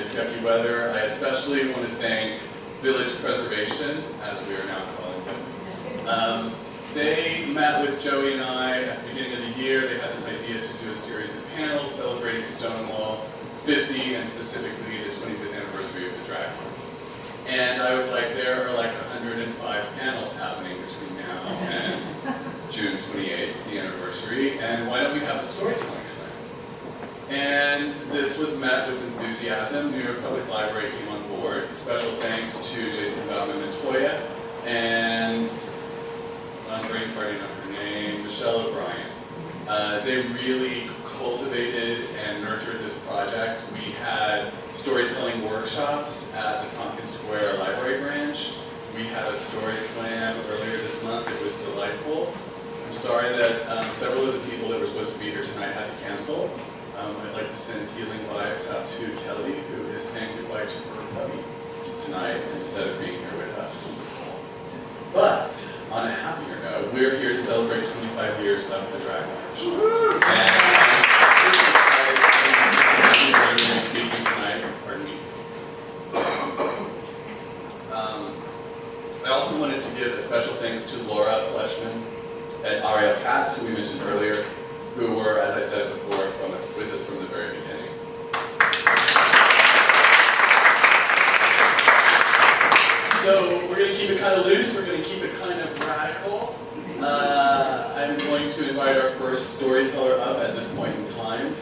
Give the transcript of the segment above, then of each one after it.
it's yucky weather. I especially want to thank Village Preservation, as we are now calling them. They met with Joey and I at the beginning of the year. They had this idea to do a series of panels celebrating Stonewall 50 and specifically the 25th anniversary of the drag march. And I was like, there are like 105 panels happening between now and June 28th, the anniversary, and why don't we have a storytelling slam? And this was met with enthusiasm. New York Public Library came on board. Special thanks to Jason Bauman Montoya and I'm brain farting on her name, Michelle O'Brien. They really cultivated and nurtured this project. We had storytelling workshops at the Tompkins Square Library branch. We had a story slam earlier this month. It was delightful. I'm sorry that several of the people that were supposed to be here tonight had to cancel. I'd like to send healing vibes out to Kelly, who is saying goodbye to her puppy tonight instead of being here with us. But on a happier note, we're here to celebrate 25 years of the Drag March. And I'm super excited to be speaking tonight. Pardon me. I also wanted to give a special thanks to Laura Fleshman and Ariel Katz, who we mentioned earlier, who were, as I said before, with us from the very beginning. So we're going to keep it kind of loose, we're going to keep it kind of radical. I'm going to invite our first storyteller up at this point in time.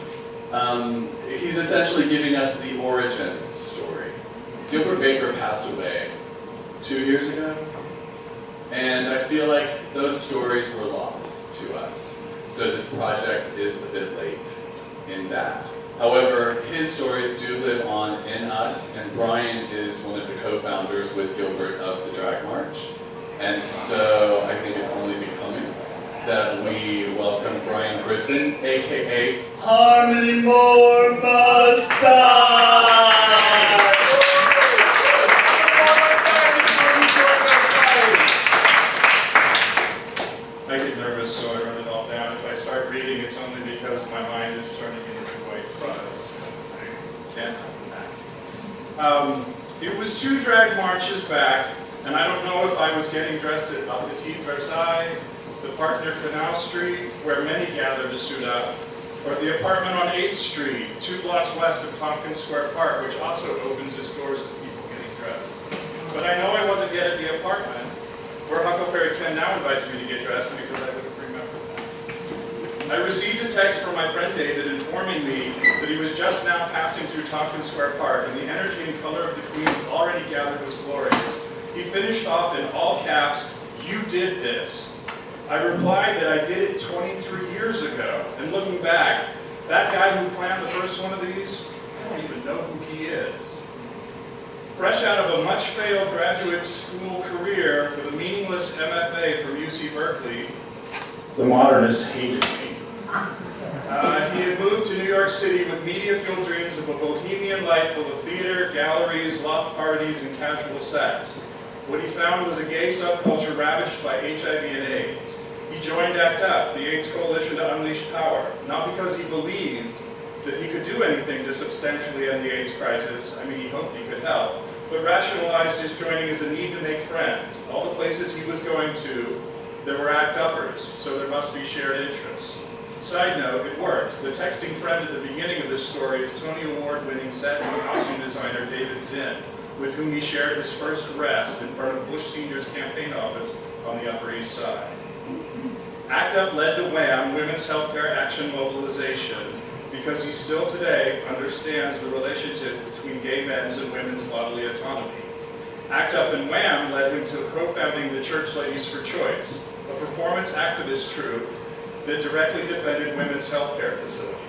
He's essentially giving us the origin story. Gilbert Baker passed away 2 years ago, and I feel like those stories were lost to us. So this project is a bit late in that. However, his stories do live on in us, and Brian is one of the co-founders with Gilbert of the Drag March. And so I think it's only becoming that we welcome Brian Griffin, aka Harmony Moore Must Die! I get nervous, so I run it all down. If I start reading, it's only because my mind is turning into white fuzz. I can't help that. It was 2 drag marches back, and I don't know if I was getting dressed at La Petite Versailles, the park near Canal Street, where many gather to suit up, or the apartment on 8th Street, 2 blocks west of Tompkins Square Park, which also opens its doors to people getting dressed. But I know I wasn't yet at the apartment, where Huckleberry Ken now invites me to get dressed because I would have remembered that. I received a text from my friend David informing me that he was just now passing through Tompkins Square Park and the energy and color of the Queens already gathered was glorious. He finished off in all caps, "You did this." I replied that I did it 23 years ago, and looking back, that guy who planned the first one of these, I don't even know who he is. Fresh out of a much-failed graduate school career with a meaningless MFA from UC Berkeley, the modernists hated me. He had moved to New York City with media-fueled dreams of a bohemian life full of theater, galleries, loft parties, and casual sex. What he found was a gay subculture ravaged by HIV and AIDS. He joined ACT UP, the AIDS Coalition to Unleash Power, not because he believed that he could do anything to substantially end the AIDS crisis. I mean, he hoped he could help, but rationalized his joining as a need to make friends. All the places he was going to, there were ACT UPers, so there must be shared interests. Side note, it worked. The texting friend at the beginning of this story is Tony Award-winning set and costume designer David Zinn, with whom he shared his first arrest in front of Bush Sr.'s campaign office on the Upper East Side. ACT UP led to WHAM, Women's Healthcare Action Mobilization, because he still today understands the relationship between gay men's and women's bodily autonomy. ACT UP and WHAM led him to co-founding the Church Ladies for Choice, a performance activist troupe that directly defended women's healthcare facilities.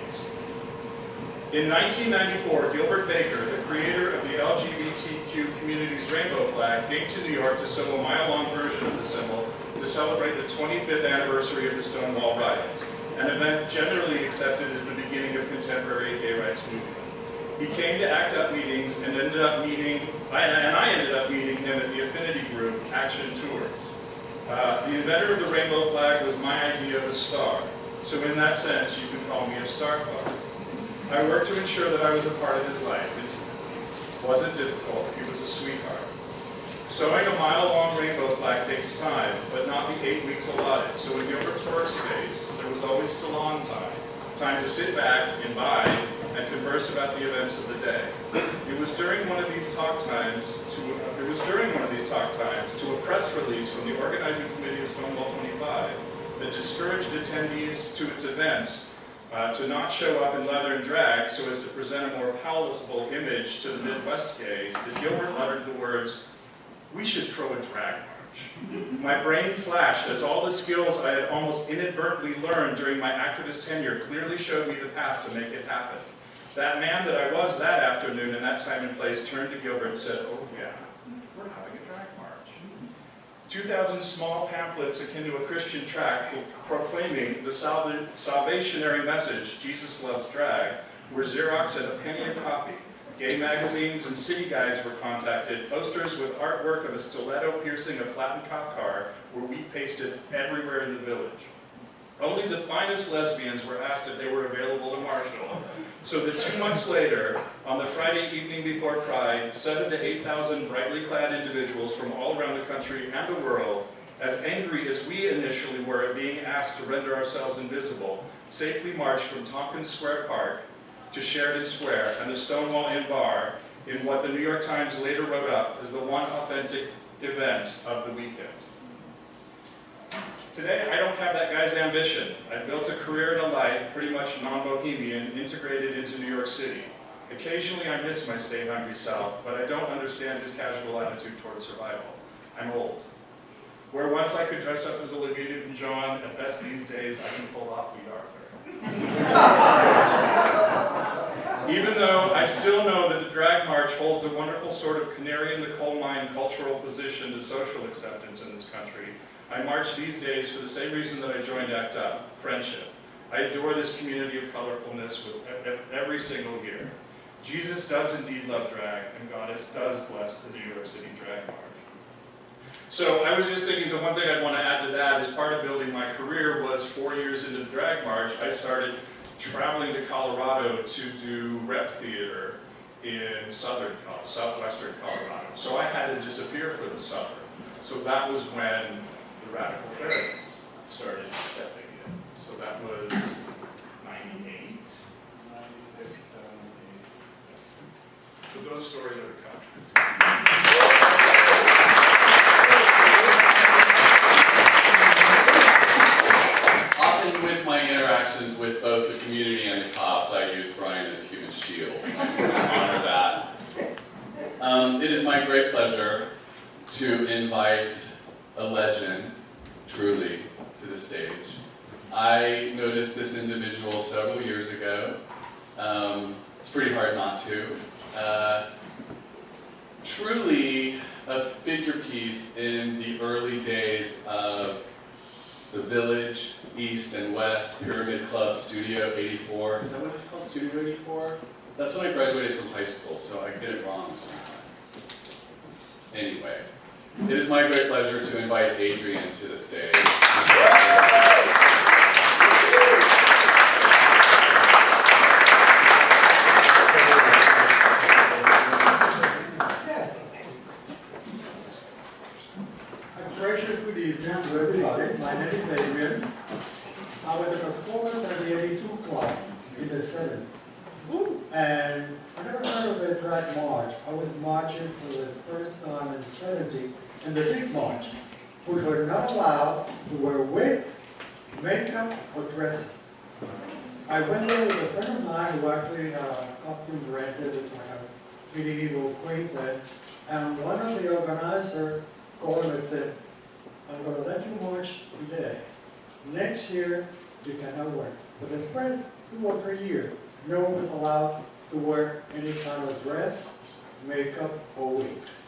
In 1994, Gilbert Baker, the creator of the LGBTQ community's rainbow flag, came to New York to sew a mile-long version of the symbol to celebrate the 25th anniversary of the Stonewall Riots, an event generally accepted as the beginning of contemporary gay rights movement. He came to ACT UP meetings and I ended up meeting him at the affinity group Action Tours. The inventor of the rainbow flag was my idea of a star, so in that sense, you could call me a starfucker. I worked to ensure that I was a part of his life. Wasn't difficult, he was a sweetheart. Sewing a mile-long rainbow flag takes time, but not the 8 weeks allotted. So in Gilbert's workspace, there was always salon time to sit back, imbibe, and converse about the events of the day. It was during one of these talk times to a press release from the organizing committee of Stonewall 25 that discouraged attendees to its events to not show up in leather and drag so as to present a more palatable image to the Midwest gays, that Gilbert uttered the words, "We should throw a drag march." My brain flashed as all the skills I had almost inadvertently learned during my activist tenure clearly showed me the path to make it happen. That man that I was that afternoon in that time and place turned to Gilbert and said, "Oh yeah, we're having a drag march." 2,000 small pamphlets akin to a Christian tract proclaiming the salvationary message, "Jesus loves drag," were Xeroxed at a penny a copy. Gay magazines and city guides were contacted. Posters with artwork of a stiletto piercing a flattened cop car were wheat pasted everywhere in the village. Only the finest lesbians were asked if they were available to marshal, so that 2 months later, on the Friday evening before Pride, 7,000 to 8,000 brightly clad individuals from all around the country and the world, as angry as we initially were at being asked to render ourselves invisible, safely marched from Tompkins Square Park to Sheridan Square and the Stonewall Inn Bar in what the New York Times later wrote up as the one authentic event of the weekend. Today, I don't have that guy's ambition. I've built a career and a life, pretty much non-bohemian, integrated into New York City. Occasionally, I miss my stay-hungry self, but I don't understand his casual attitude towards survival. I'm old. Where once I could dress up as Olivia Newton-John, at best these days, I can pull off Bea Arthur. Even though I still know that the drag march holds a wonderful sort of canary in the coal mine cultural position to social acceptance in this country, I march these days for the same reason that I joined ACT UP, friendship. I adore this community of colorfulness with every single year. Jesus does indeed love drag, and God does bless the New York City drag march. So I was just thinking the one thing I'd want to add to that is part of building my career was 4 years into the drag march, I started traveling to Colorado to do rep theater in southwestern Colorado. So I had to disappear for the summer. So that was when the radical parents started stepping in. So that was 98, 96, 78. So those stories are to come. Often with my interactions with both the community and the cops, I use Brian as a human shield. I just want to honor that. It is my great pleasure to invite a legend, truly, to the stage. I noticed this individual several years ago. It's pretty hard not to. Truly a figure piece in the early days of the Village, East and West, Pyramid Club, Studio 84. Is that what it's called, Studio 84? That's when I graduated from high school, so I get it wrong sometimes. Anyway, it is my great pleasure to invite Adrian to the stage. A gracious good evening to everybody. My name is Adrian. I was a performer at the 82 Club in the 70s. And I never heard of the drag march. I was marching for the first time in the 70s in the big march, which were not allowed to wear wigs, makeup, or dresses. I went there with a friend of mine who actually had a costume rented. It was like a medieval queen thing. And one of the organizers called him and said, "I'm going to let you march today. Next year, you cannot wear it." For the first 2 or 3 years, no one was allowed to wear any kind of dress, makeup, or wigs.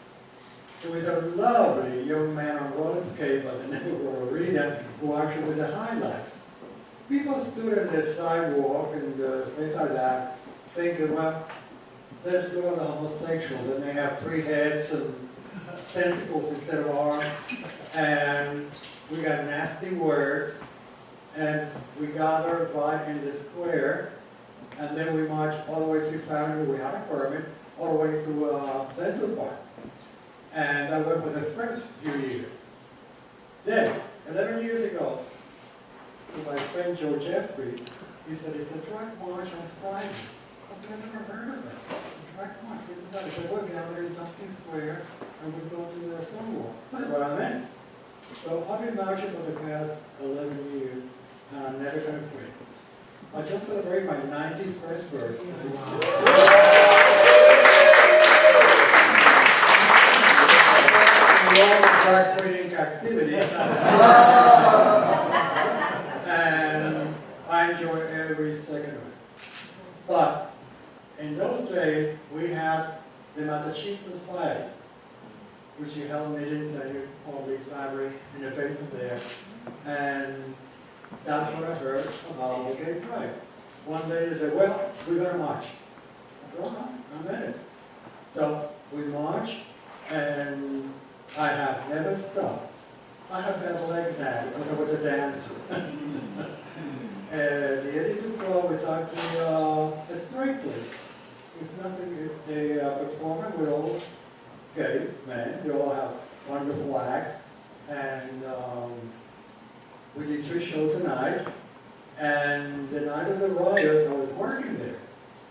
There was a lovely young man on roller skate by the name of Lorena who actually was a highlight. People stood on the sidewalk and things like that, thinking, well, let's go to the homosexuals, and they have 3 heads and tentacles instead of arms, and we got nasty words, and we gathered right in the square, and then we marched all the way to Fifth Avenue. We had a permit. all the way to Central Park. And I went for the first few years. Then, 11 years ago, to my friend Joe Jeffrey, he said, it's a drag march on Friday. I said, I never heard of that. A drag march, what's that? He said, we'll gather in Tompkins Square and we'll go to the Stonewall. That's what I meant. So I've been marching for the past 11 years, and I'm never going to quit. I just celebrated my 91st birthday. Long drag quitting activity. And I enjoy every second of it. But in those days, we had the Massachusetts Society, which you held meetings at your public library in the basement there. And that's what I heard about the gay pride. One day they said, well, we're going to march. I said, all right, I'm in it. So we marched, and I have never stopped. I have bad legs now because I was a dancer. The 82 Club is actually a straight place. It's nothing, they performing with all gay men. They all have wonderful acts. And we did 3 shows a night. And the night of the riot, I was working there.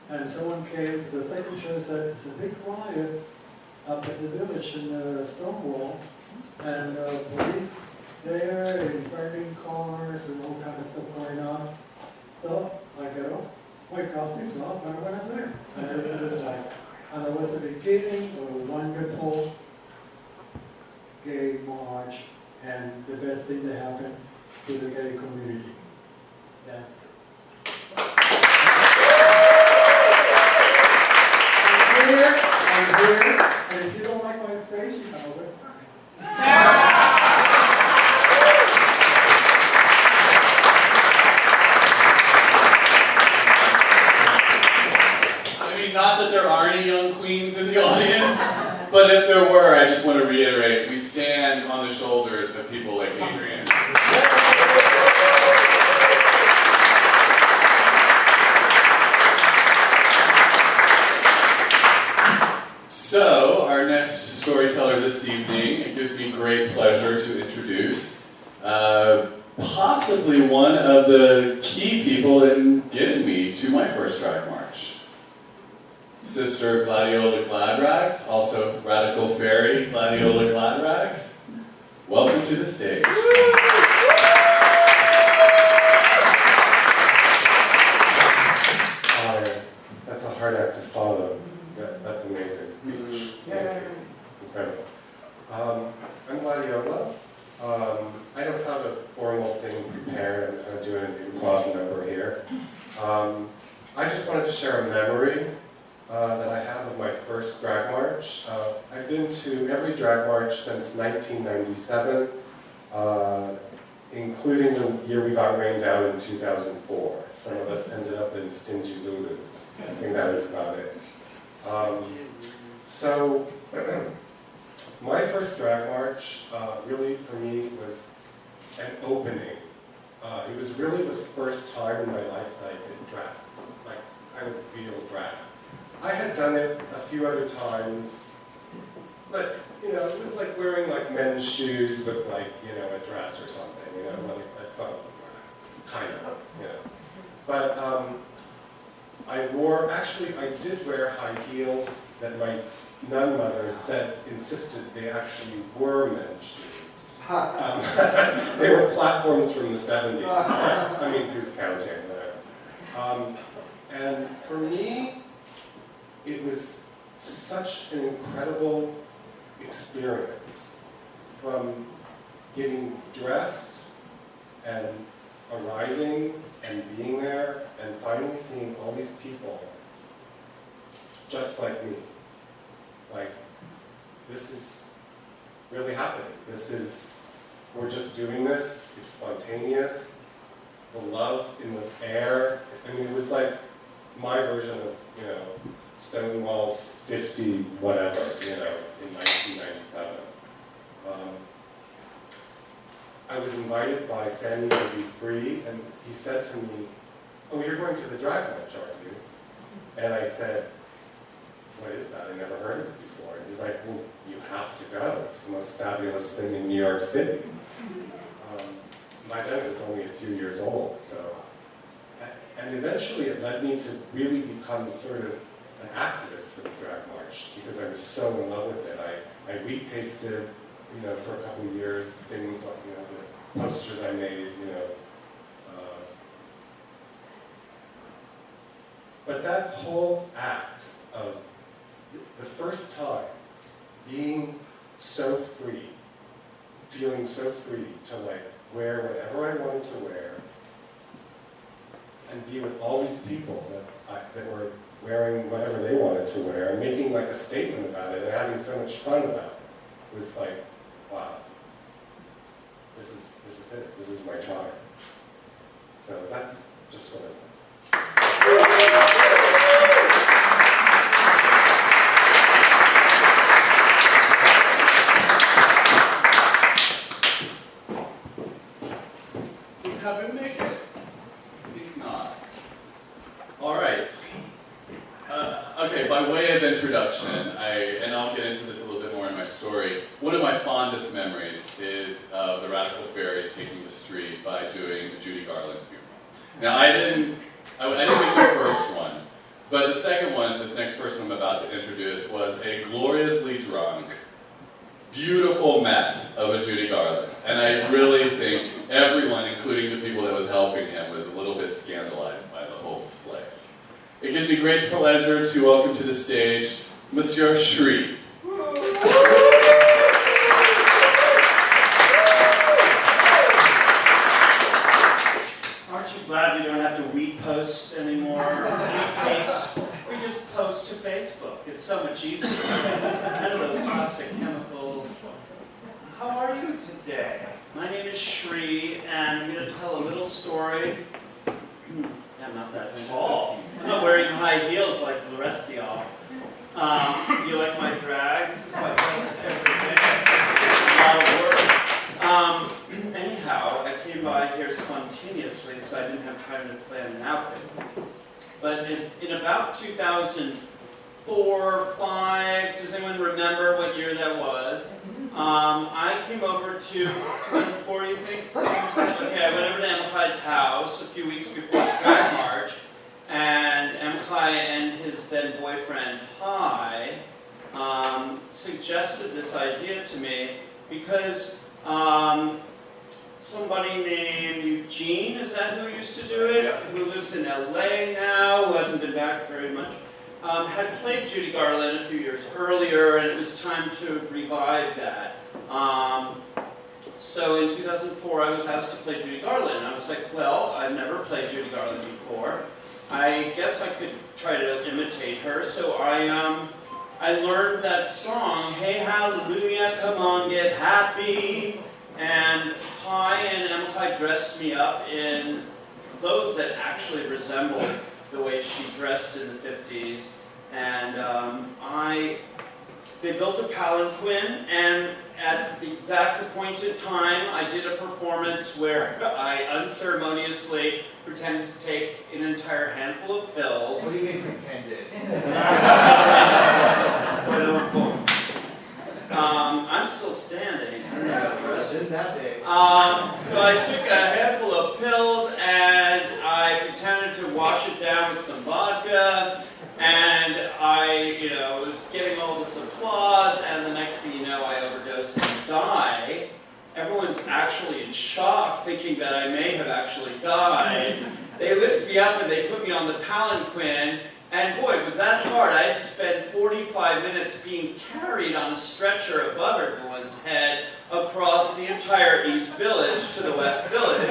And someone came to the second show and said, it's a big riot up at the village in Stonewall. And police there and burning cars and all kind of stuff going on. So I got up, my costume's off, and I went up there. And everything was like, and it was the beginning of a wonderful gay march and the best thing that happened to the gay community. That's it. I'm here, and if you don't like my face, you can over it. Not that there are any young queens in the audience, but if there were, I just want to reiterate, we stand on the shoulders of people like Adrian. So, our next storyteller this evening, it gives me great pleasure to introduce possibly one of the key people in getting me to my first drag march. Sister Gladiola Gladrags, also Radical Fairy Gladiola Gladrags. Welcome to the stage. That's a hard act to follow. That's amazing speech. Incredible. I'm Gladiola. I don't have a formal thing prepared. I'm kind of doing an improv number here. I just wanted to share a memory that I have of my first drag march. I've been to every drag march since 1997, including the year we got rained out in 2004. Some of us ended up in stingy Lulus. I think that was about it. So, my first drag march really for me was an opening. It was really the first time in my life that I did drag. Like, I would real drag. I had done it a few other times, but, you know, it was like wearing like men's shoes with like, you know, a dress or something, you know, well, that's not kind of, you know. But I did wear high heels that my nun mother insisted they actually were men's shoes. They were platforms from the 70s. I mean, who's counting, whatever. And for me, it was such an incredible experience, from getting dressed and arriving and being there and finally seeing all these people just like me. Like, this is really happening. We're just doing this, it's spontaneous, the love in the air. I mean, it was like my version of, you know, Stonewall's 50 whatever, you know, in 1997. I was invited by Fanny to be free, and he said to me, "Oh, you're going to the drag march, aren't you?" And I said, what is that? I never heard of it before. And he's like, well, you have to go. It's the most fabulous thing in New York City. By then it was only a few years old, so. And eventually it led me to really become sort of an activist for the Drag March, because I was so in love with it. I repasted, for a couple of years, things like, the posters I made, But that whole act of the first time being so free, feeling so free to like wear whatever I wanted to wear, and be with all these people that were wearing whatever they wanted to wear, and making like a statement about it, and having so much fun about it, was like, wow, this is it. This is my tribe. So that's just what I want. Have we make it? I think not. All right. Okay, by way of introduction, and I'll get into this a little bit more in my story, one of my fondest memories is of the Radical Fairies taking the street by doing a Judy Garland funeral. Now, I didn't make the first one, but the second one, this next person I'm about to introduce, was a gloriously drunk, beautiful mess of a Judy Garland. And I really think everyone, including the people that was helping him, was a little bit scandalized by the whole display. It gives me great pleasure to welcome to the stage Monsieur Shri. Aren't you glad we don't have to repost anymore? Repaste. We just post to Facebook. It's so much easier. None of those toxic chemicals. How are you today? My name is Shri, and I'm going to tell a little story. I'm not that tall. I'm not wearing high heels like the rest of y'all. Do you like my drags? It's my best every day. A lot of work. Anyhow, I came by here spontaneously, so I didn't have time to plan an outfit. But in about 2004, 5, does anyone remember what year that was? I came over to 2004, do you think? Okay, I went over to Emchai's house a few weeks before the Drag March, and Emchai and his then boyfriend, Hai, suggested this idea to me because somebody named Eugene, is that who used to do it? Yeah. Who lives in LA now, who hasn't been back very much, had played Judy Garland a few years earlier, and it was time to revive that. So in 2004, I was asked to play Judy Garland. I was like, well, I've never played Judy Garland before. I guess I could try to imitate her. So I learned that song, Hey Hallelujah, Come On Get Happy. And Pai and Emchai dressed me up in clothes that actually resembled the way she dressed in the 50s. And they built a palanquin, and at the exact appointed time, I did a performance where I unceremoniously pretended to take an entire handful of pills. What do you mean pretended? I'm still standing. I don't know about the rest. Isn't that big? So I took a handful of pills and I pretended to wash it down with some vodka, and I, was getting all this applause, and the next thing you know, I overdosed and die. Everyone's actually in shock, thinking that I may have actually died. They lift me up and they put me on the palanquin, and boy, was that hard. I had to spend 45 minutes being carried on a stretcher above everyone's head across the entire East Village to the West Village,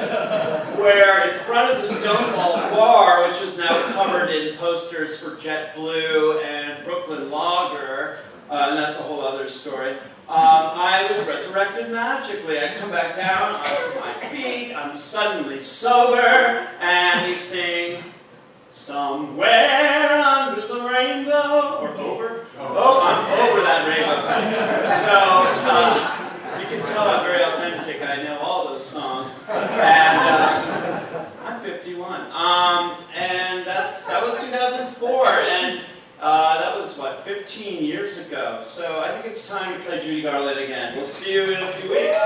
where in front of the Stonewall bar, which is now covered in posters for JetBlue and Brooklyn Lager, and that's a whole other story, I was resurrected magically. I come back down onto my feet, I'm suddenly sober, and they sing, Somewhere Under the Rainbow, or over? Oh, I'm over that rainbow. So, you can tell I'm very authentic. I know all those songs. And I'm 51. And that was 2004. And that was, what, 15 years ago. So I think it's time to play Judy Garland again. We'll see you in a few weeks.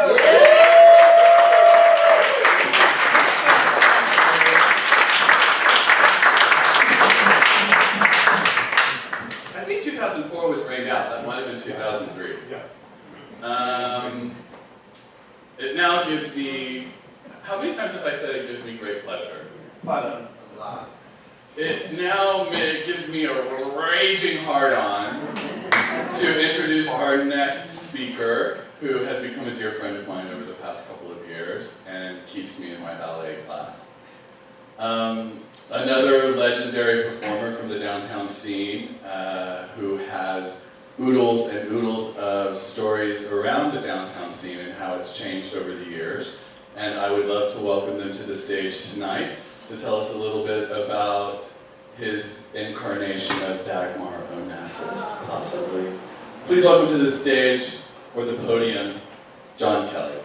I think 2004 was rained out. That might have been 2003. It now gives me, how many times have I said it gives me great pleasure? 5. It now gives me a raging hard-on to introduce our next speaker, who has become a dear friend of mine over the past couple of years and keeps me in my ballet class. Another legendary performer from the downtown scene who has oodles and oodles of stories around the downtown scene and how it's changed over the years. And I would love to welcome them to the stage tonight to tell us a little bit about his incarnation of Dagmar Onassis, possibly. Please welcome to the stage, or the podium, John Kelly.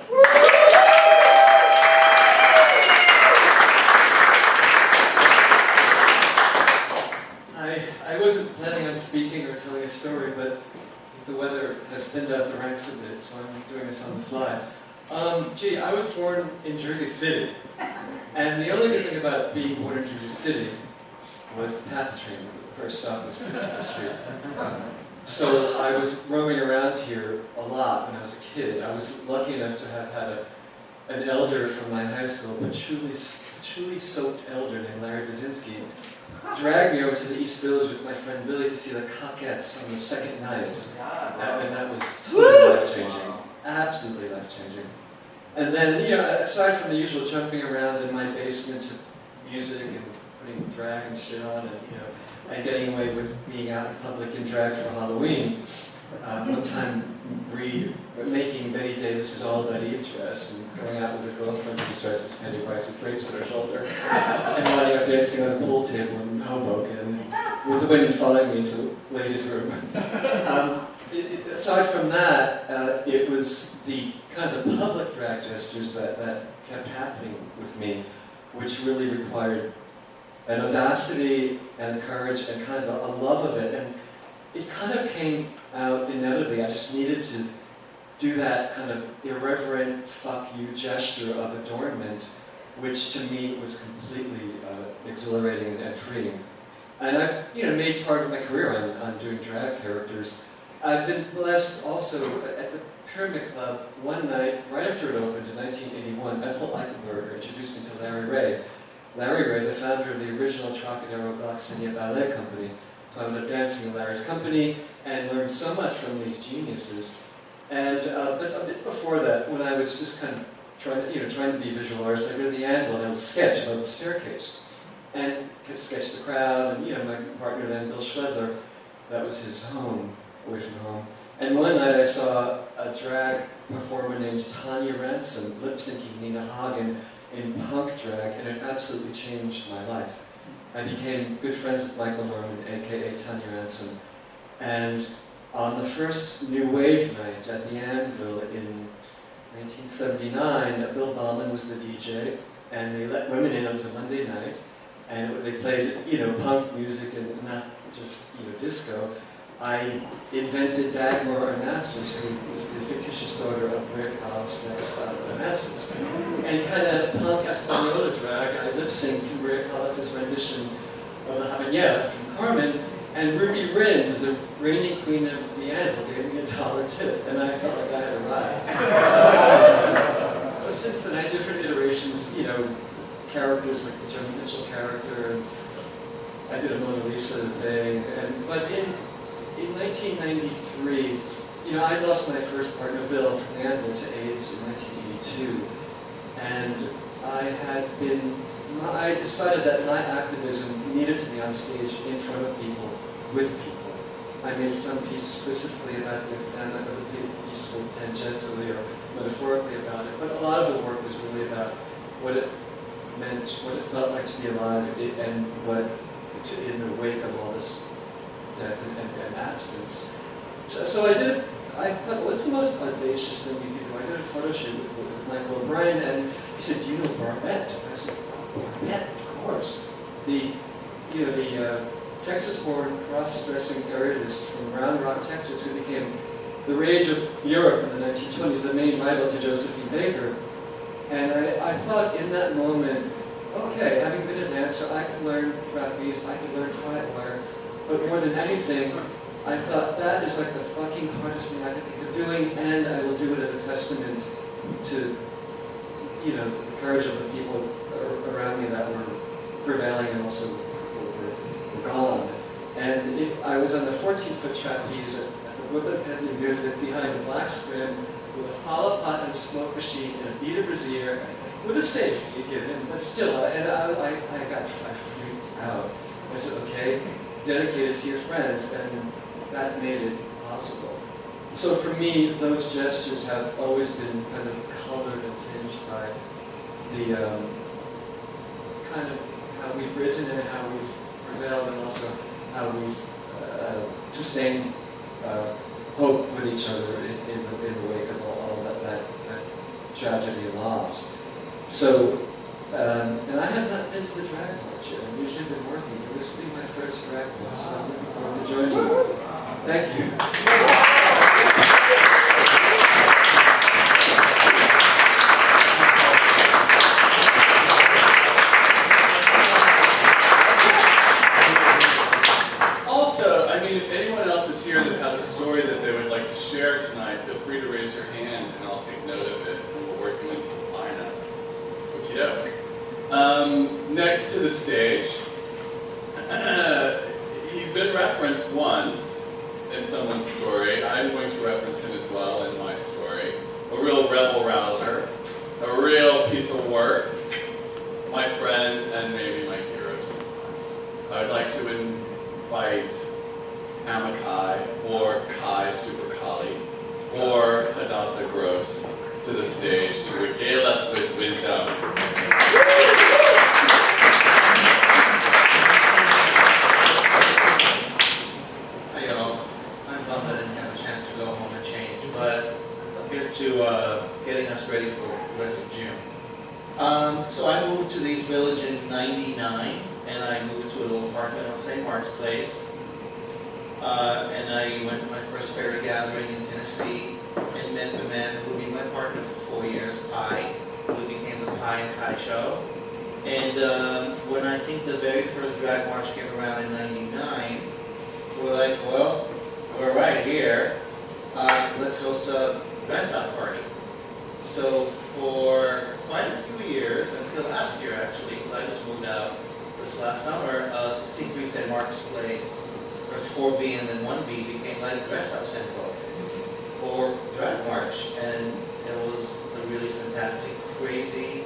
I wasn't planning on speaking or telling a story, but the weather has thinned out the ranks a bit, so I'm doing this on the fly. I was born in Jersey City, and the only good thing about being born in Jersey City was the PATH train. The first stop was Christopher Street. So I was roaming around here a lot when I was a kid. I was lucky enough to have had an elder from my high school, a patchouli soaked elder named Larry Basinski, dragged me over to the East Village with my friend Billy to see the Cockettes on the second night. And that was totally life-changing. Absolutely life-changing. And then, aside from the usual jumping around in my basement to music and putting drag and shit on and getting away with being out in public in drag for Halloween, one time making Betty Davis's All About Eve dress and going out with a girlfriend who's dressed as Penny Price with grapes on her shoulder and winding up dancing on a pool table in Hoboken with the women following me to the ladies' room. Aside from that, it was the kind of the public drag gestures that kept happening with me, which really required an audacity and courage and kind of a love of it. And it kind of came out inevitably. I just needed to do that kind of irreverent fuck you gesture of adornment, which to me was completely exhilarating and freeing. And I made part of my career on doing drag characters. I've been blessed also at the Pyramid Club one night, right after it opened in 1981, Ethel Eichelberger introduced me to Larry Ray. Larry Ray, the founder of the original Trocadero Gloxinia Ballet Company. So I ended up dancing in Larry's company and learned so much from these geniuses. And but a bit before that, when I was just kind of trying to be a visual artist, I go to the Anvil and I would sketch about the staircase and sketch the crowd. And my partner then, Bill Schwedler, that was his home, away from home. And one night I saw a drag performer named Tanya Ransom lip-syncing Nina Hagen in punk drag, and it absolutely changed my life. I became good friends with Michael Norman, aka Tanya Ransom, and on the first New Wave night at the Anvil in 1979, Bill Bauman was the DJ, and they let women in. It was a Monday night, and they played punk music and not just disco. I invented Dagmar Onassis, who was the fictitious daughter of Maria Callas Onassis. And kind of punk Española drag, I lip-synced to Maria Callas' rendition of the Habanera from Carmen, and Ruby Rin was the reigning queen of the Anvil, gave me $1 tip, and I felt like I had arrived. So since then, I had different iterations, characters like the Joni Mitchell character, and I did a Mona Lisa thing, but in 1993, I lost my first partner, Bill, from the Anvil to AIDS in 1982. And I decided that my activism needed to be on stage in front of people, with people. I made some piece specifically about the epidemic, other pieces tangentially or metaphorically about it, but a lot of the work was really about what it meant, what it felt like to be alive, and in the wake of all this death and absence. So I thought, what's the most audacious thing we could do? I did a photo shoot with Michael O'Brien, and he said, do you know Barbette? I said, Barbette, of course. The Texas-born cross-dressing parodist from Round Rock, Texas, who became the rage of Europe in the 1920s, the main rival to Josephine Baker. And I thought in that moment, okay, having been a dancer, I could learn trapeze, I could learn tie wire, but more than anything, I thought that is like the fucking hardest thing I could think of doing, and I will do it as a testament to, you know, the courage of the people around me that were prevailing and also were gone. And I was on the 14-foot trapeze at the Woodland Family Music behind a black screen with a flower pot and a smoke machine and a beat of brassiere with a safety given, but still, and I freaked out. I said, okay, dedicate it to your friends, and that made it possible. So for me, those gestures have always been kind of colored and tinged by the kind of how we've risen and how we've prevailed, and also how we've sustained hope with each other in the wake of all that tragedy and loss. So, and I have not been to the drag march yet. I've usually been working, but this will be my first drag march, so I'm looking forward to joining you. Thank you. If anyone else is here that has a story that they would like to share tonight, feel free to raise your hand and I'll take note of it and we'll work you into the lineup. Okie doke. Next to the stage, he's been referenced once in someone's story. I'm going to reference him as well in my story. A real rebel rouser, a real piece of work, my friend and maybe my hero. I'd like to invite Amakai, or Kai Super Kali, or Hadassah Gross to the stage to regale us with wisdom. Hi y'all, I'm bummed I didn't have a chance to go home and change, but here's to getting us ready for the rest of June. So I moved to the East Village in '99, and I moved to a little apartment on St. Mark's Place. And I went to my first fairy gathering in Tennessee and met the man who would be my partner for 4 years, Pi, who became the Pi and Kai show. And when I think the very first drag march came around in '99, we're like, well, we're right here. Let's host a dress-up party. So for quite a few years, until last year actually, because I just moved out this last summer, 63 St. Mark's Place, first 4B and then 1B became like dress-up central or drag march, and it was a really fantastic, crazy,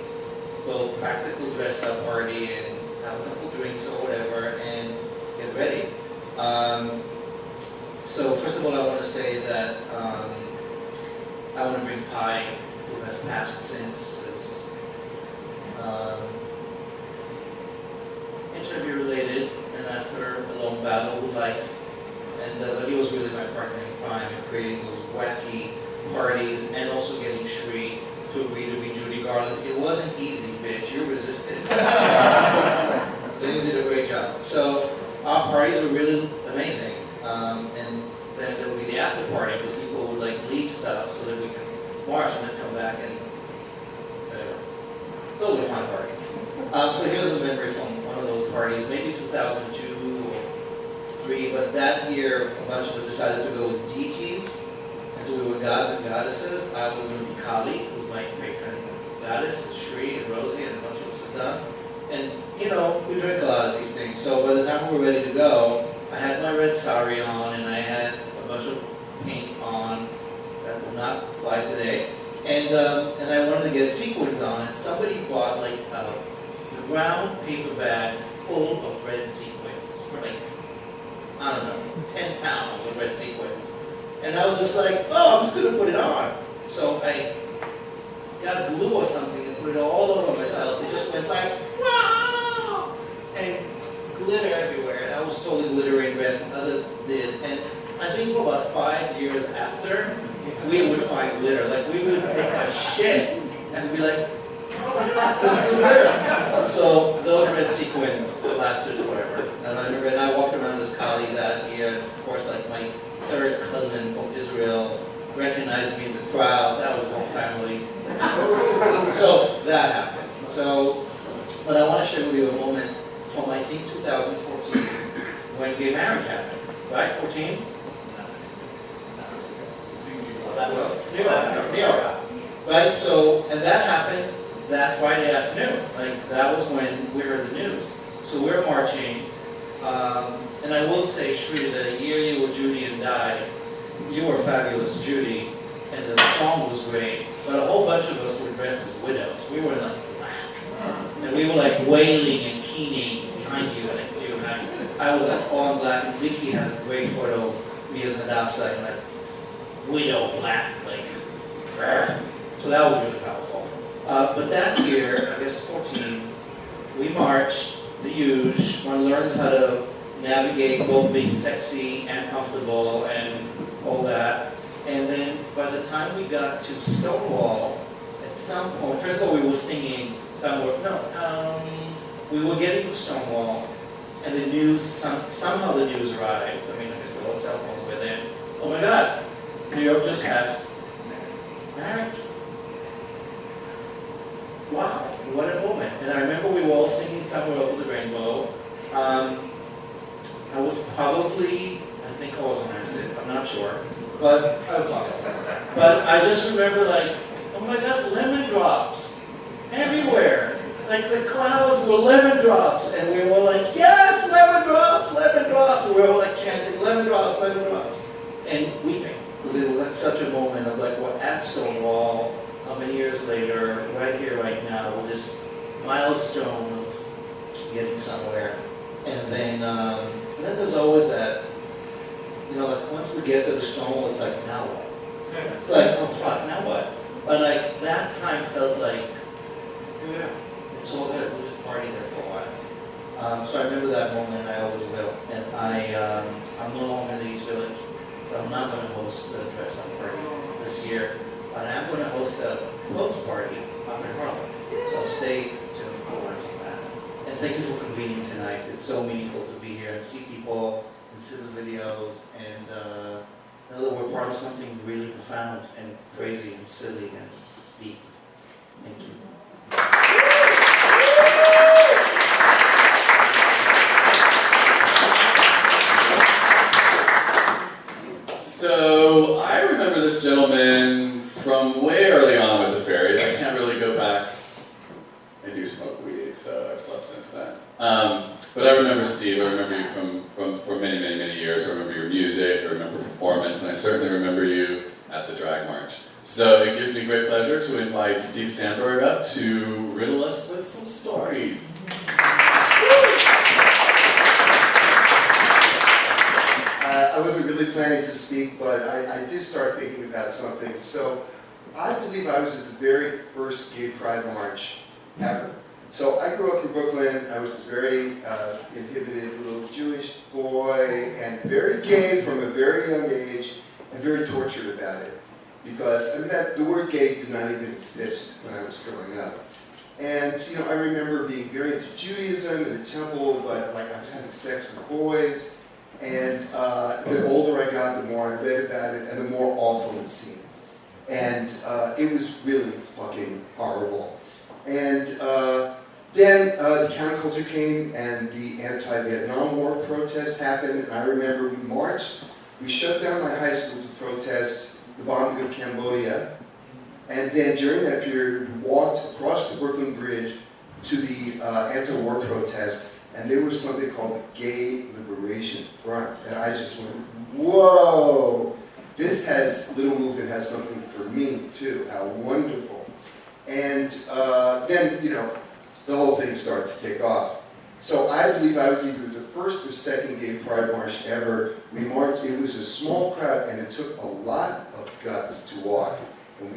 both practical dress-up party and have a couple drinks or whatever and get ready. So first of all, I want to say that I want to bring Pi, who has passed since, is HIV-related, and after a long battle with life, and but he was really my partner in crime in creating those wacky parties and also getting Shri to agree to be Judy Garland. It wasn't easy, bitch. You resisted. Then you did a great job. So our parties were really amazing, and then there would be the after party because people would like leave stuff so that we could march and then come back and whatever. Those were fun parties. So here's a memory from one of those parties, maybe 2002 or 3, but that year a bunch of us decided to go with deities, and so we were gods and goddesses. I was going to be Kali, who's my patron goddess, and Shri and Rosie, and a bunch of us have done. And you know, we drink a lot of these things, so by the time we were ready to go, I had my red sari on, and I had a bunch of paint on that will not fly today. And I wanted to get sequins on, and somebody bought like a brown paper bag full of red sequins, like, I don't know, 10 pounds of red sequins. And I was just like, oh, I'm just gonna put it on. So I got glue or something and put it all over myself. It just went like, wow! And glitter everywhere, and I was totally glittering red, and others did. And I think for about 5 years after, we would find glitter. Like, we would take a shit and be like, oh They're still there. So those red sequins lasted forever. And I remember, and I walked around this Kali that year, and of course, like my third cousin from Israel recognized me in the crowd. That was the whole family. So that happened. So, but I want to share with you a moment from, I think, 2014, when gay marriage happened. Right, 14? New York. Right, so, and that happened that Friday afternoon. Like, that was when we heard the news. So we're marching, and I will say, Shri, the year you were Judy and died, you were fabulous, Judy, and the song was great, but a whole bunch of us were dressed as widows. We were like black, and we were like wailing and keening behind you, next to you, and I was like all in black, and Vicky has a great photo of me as Hadassah, and like, widow black, like, so that was really powerful. But that year, I guess 14, we marched, the huge, one learns how to navigate both being sexy and comfortable and all that. And then by the time we got to Stonewall, at some point, first of all, we were singing somewhere, we were getting to Stonewall, and the news, somehow the news arrived. I mean, because all cell phones were then. Oh my God, New York just passed marriage. Wow, what a moment. And I remember we were all singing Somewhere Over the Rainbow. I was probably, I think I was on acid, I'm not sure. But I was on acid. But I just remember like, oh my God, lemon drops everywhere. Like the clouds were lemon drops. And we were all like, yes, lemon drops, lemon drops. And we were all like chanting, lemon drops, lemon drops. And weeping. Because it was like such a moment of like, we're at Stonewall, how many years later, right here, right now, with this milestone of getting somewhere. And then there's always that, you know, like once we get to the Stonewall, it's like, now what? It's like, oh fuck, now what? But like that time felt like, yeah, it's all good, we'll just party there for a while. So I remember that moment, I always will. And I'm no longer in the East Village, but I'm not going to host the dress up party this year. But I'm going to host a post party up in Harlem. So stay tuned for words on that. And thank you for convening tonight. It's so meaningful to be here and see people and see the videos and know that we're part of something really profound and crazy and silly and deep. Thank you. So I remember this gentleman from way early on with the fairies. I can't really go back. I do smoke weed, so I've slept since then. But I remember Steve. I remember you from many, many, many years. I remember your music. I remember performance, and I certainly remember you at the Drag March. So it gives me great pleasure to invite Steve Sandberg up to riddle us with some stories. I wasn't really planning to speak, but I did start thinking about something. So I believe I was at the very first gay pride march ever. So I grew up in Brooklyn. I was this very inhibited little Jewish boy and very gay from a very young age and very tortured about it. Because, I mean, the word gay did not even exist when I was growing up. And, you know, I remember being very into Judaism in the temple, but like I was having sex with boys. And the older I got, the more I read about it, and the more awful it seemed. And it was really fucking horrible. And then the counterculture came, and the anti-Vietnam War protests happened. And I remember we marched. We shut down my high school to protest the bombing of Cambodia. And then during that period, we walked across the Brooklyn Bridge to the anti-war protest. And there was something called the Gay Liberation Front. And I just went, whoa, this little movement has something for me too, how wonderful. And then, you know, the whole thing started to take off. So I believe I was either the first or second gay pride march ever. We marched, it was a small crowd and it took a lot of guts to walk.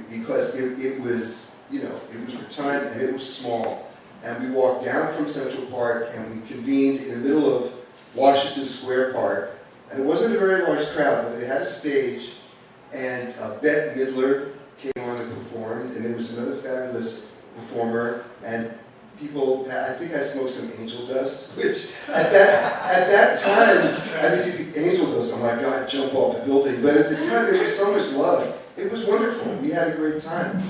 Because it was, you know, it was the time and it was small. And we walked down from Central Park and we convened in the middle of Washington Square Park. And it wasn't a very large crowd, but they had a stage. And Bette Midler came on and performed. And there was another fabulous performer, and people, I think I smoked some angel dust, which at that time, I mean, you think angel dust, oh my God, jump off the building. But at the time, there was so much love. It was wonderful. We had a great time.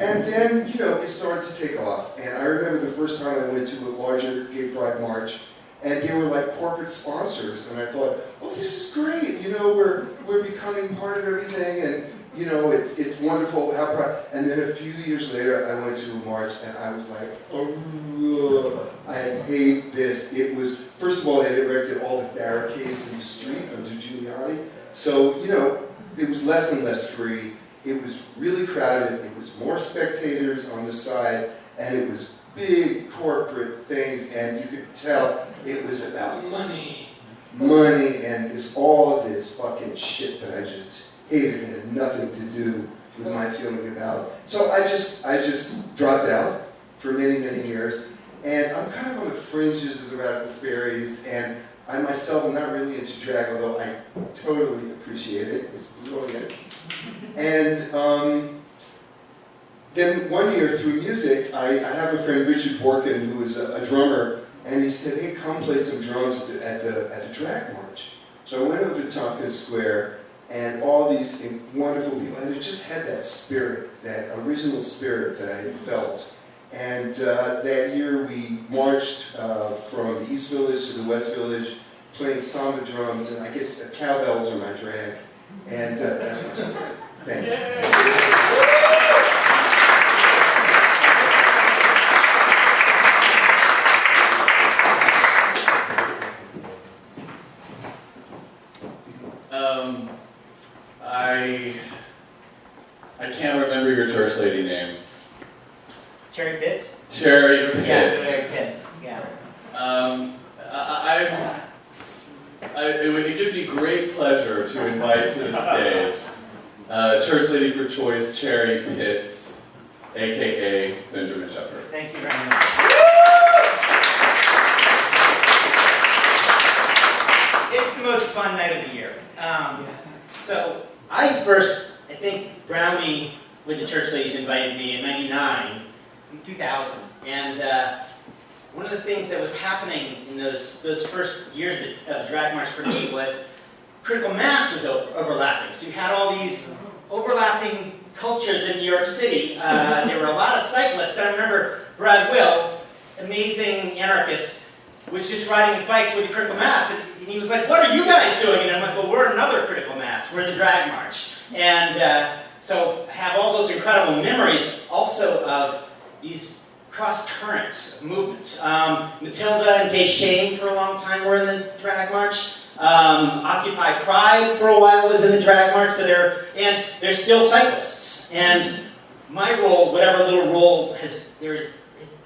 And then, you know, it started to take off. And I remember the first time I went to a larger gay pride march, and they were like corporate sponsors. And I thought, oh, this is great. You know, we're becoming part of everything. And, you know, it's wonderful how proud. And then a few years later, I went to a march, and I was like, oh, I hate this. It was, first of all, they had erected all the barricades in the street under Giuliani. So, you know, it was less and less free. It was really crowded. It was more spectators on the side, and it was big corporate things, and you could tell it was about money. Money, and all of this fucking shit that I just hated and had nothing to do with my feeling about. So I just dropped out for many, many years, and I'm kind of on the fringes of the Radical Fairies, and I myself am not really into drag, although I totally appreciate it. It's brilliant. And then one year through music, I have a friend, Richard Borkin, who is a drummer, and he said, hey, come play some drums at the drag march. So I went over to Tompkins Square, and all these wonderful people, and it just had that spirit, that original spirit that I had felt. And that year we marched from the East Village to the West Village, playing samba drums, and I guess the cowbells are my drag. And that's my story. Thanks. I can't remember your church lady name. Cherry Pitts? Cherry Pitts. Yeah, Cherry Pitts. Yeah. It gives me great pleasure to invite to the stage Church Lady for Choice, Cherry Pitts, aka Benjamin Shepherd. Thank you very much. It's the most fun night of the year. So I think Brownie with the Church Ladies invited me in '99, in 2000, and one of the things that was happening in those first years of Drag March for me was critical mass was overlapping. So you had all these overlapping cultures in New York City. There were a lot of cyclists. And I remember Brad Will, amazing anarchist, was just riding his bike with a critical mass. And he was like, what are you guys doing? And I'm like, well, we're another critical mass. We're the Drag March. And so I have all those incredible memories also of these cross-currents of movements. Matilda and Gay Shame for a long time were in the Drag March. Occupy Pride for a while was in the Drag March. So they're still cyclists. And my role, whatever little role there's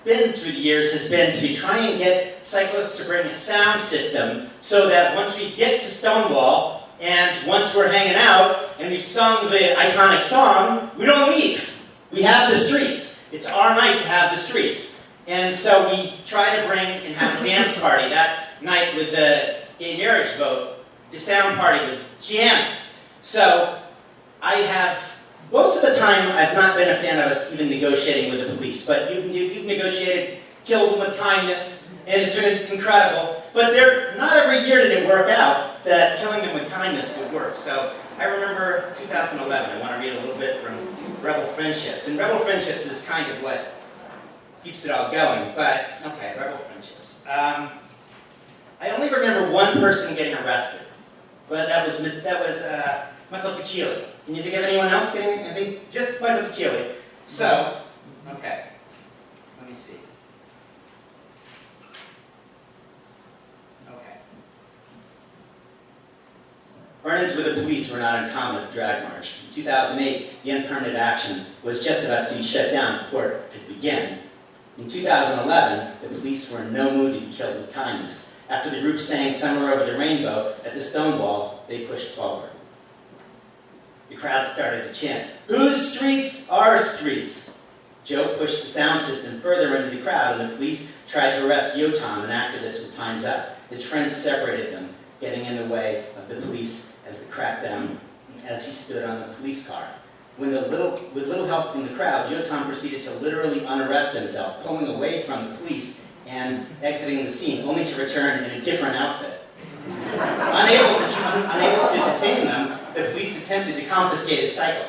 been through the years, has been to try and get cyclists to bring a sound system so that once we get to Stonewall and once we're hanging out and we've sung the iconic song, we don't leave. We have the streets. It's our night to have the streets. And so we try to bring and have a dance party. That night with the gay marriage vote, the sound party was jamming. So most of the time, I've not been a fan of us even negotiating with the police, but you've negotiated, killed them with kindness, and it's been incredible. But not every year did it work out that killing them with kindness would work. So I remember 2011, I want to read a little bit from Rebel Friendships. And Rebel Friendships is kind of what keeps it all going, but okay, Rebel Friendships. I only remember one person getting arrested, but that was Michael Tequila. Can you think of anyone else getting? I think just Michael Tequila. So, okay, let me see. Okay. Run-ins with the police were not uncommon at the Drag March. In 2008, the unpermitted action was just about to be shut down before it could begin. In 2011, the police were in no mood to be killed with kindness. After the group sang Somewhere Over the Rainbow at the Stonewall, they pushed forward. The crowd started to chant, "Whose streets? Our streets." Joe pushed the sound system further into the crowd, and the police tried to arrest Yotam, an activist with Time's Up. His friends separated them, getting in the way of the police as he stood on the police car. with little help from the crowd, Yotam proceeded to literally unarrest himself, pulling away from the police and exiting the scene, only to return in a different outfit. Unable to detain them, the police attempted to confiscate his cycle.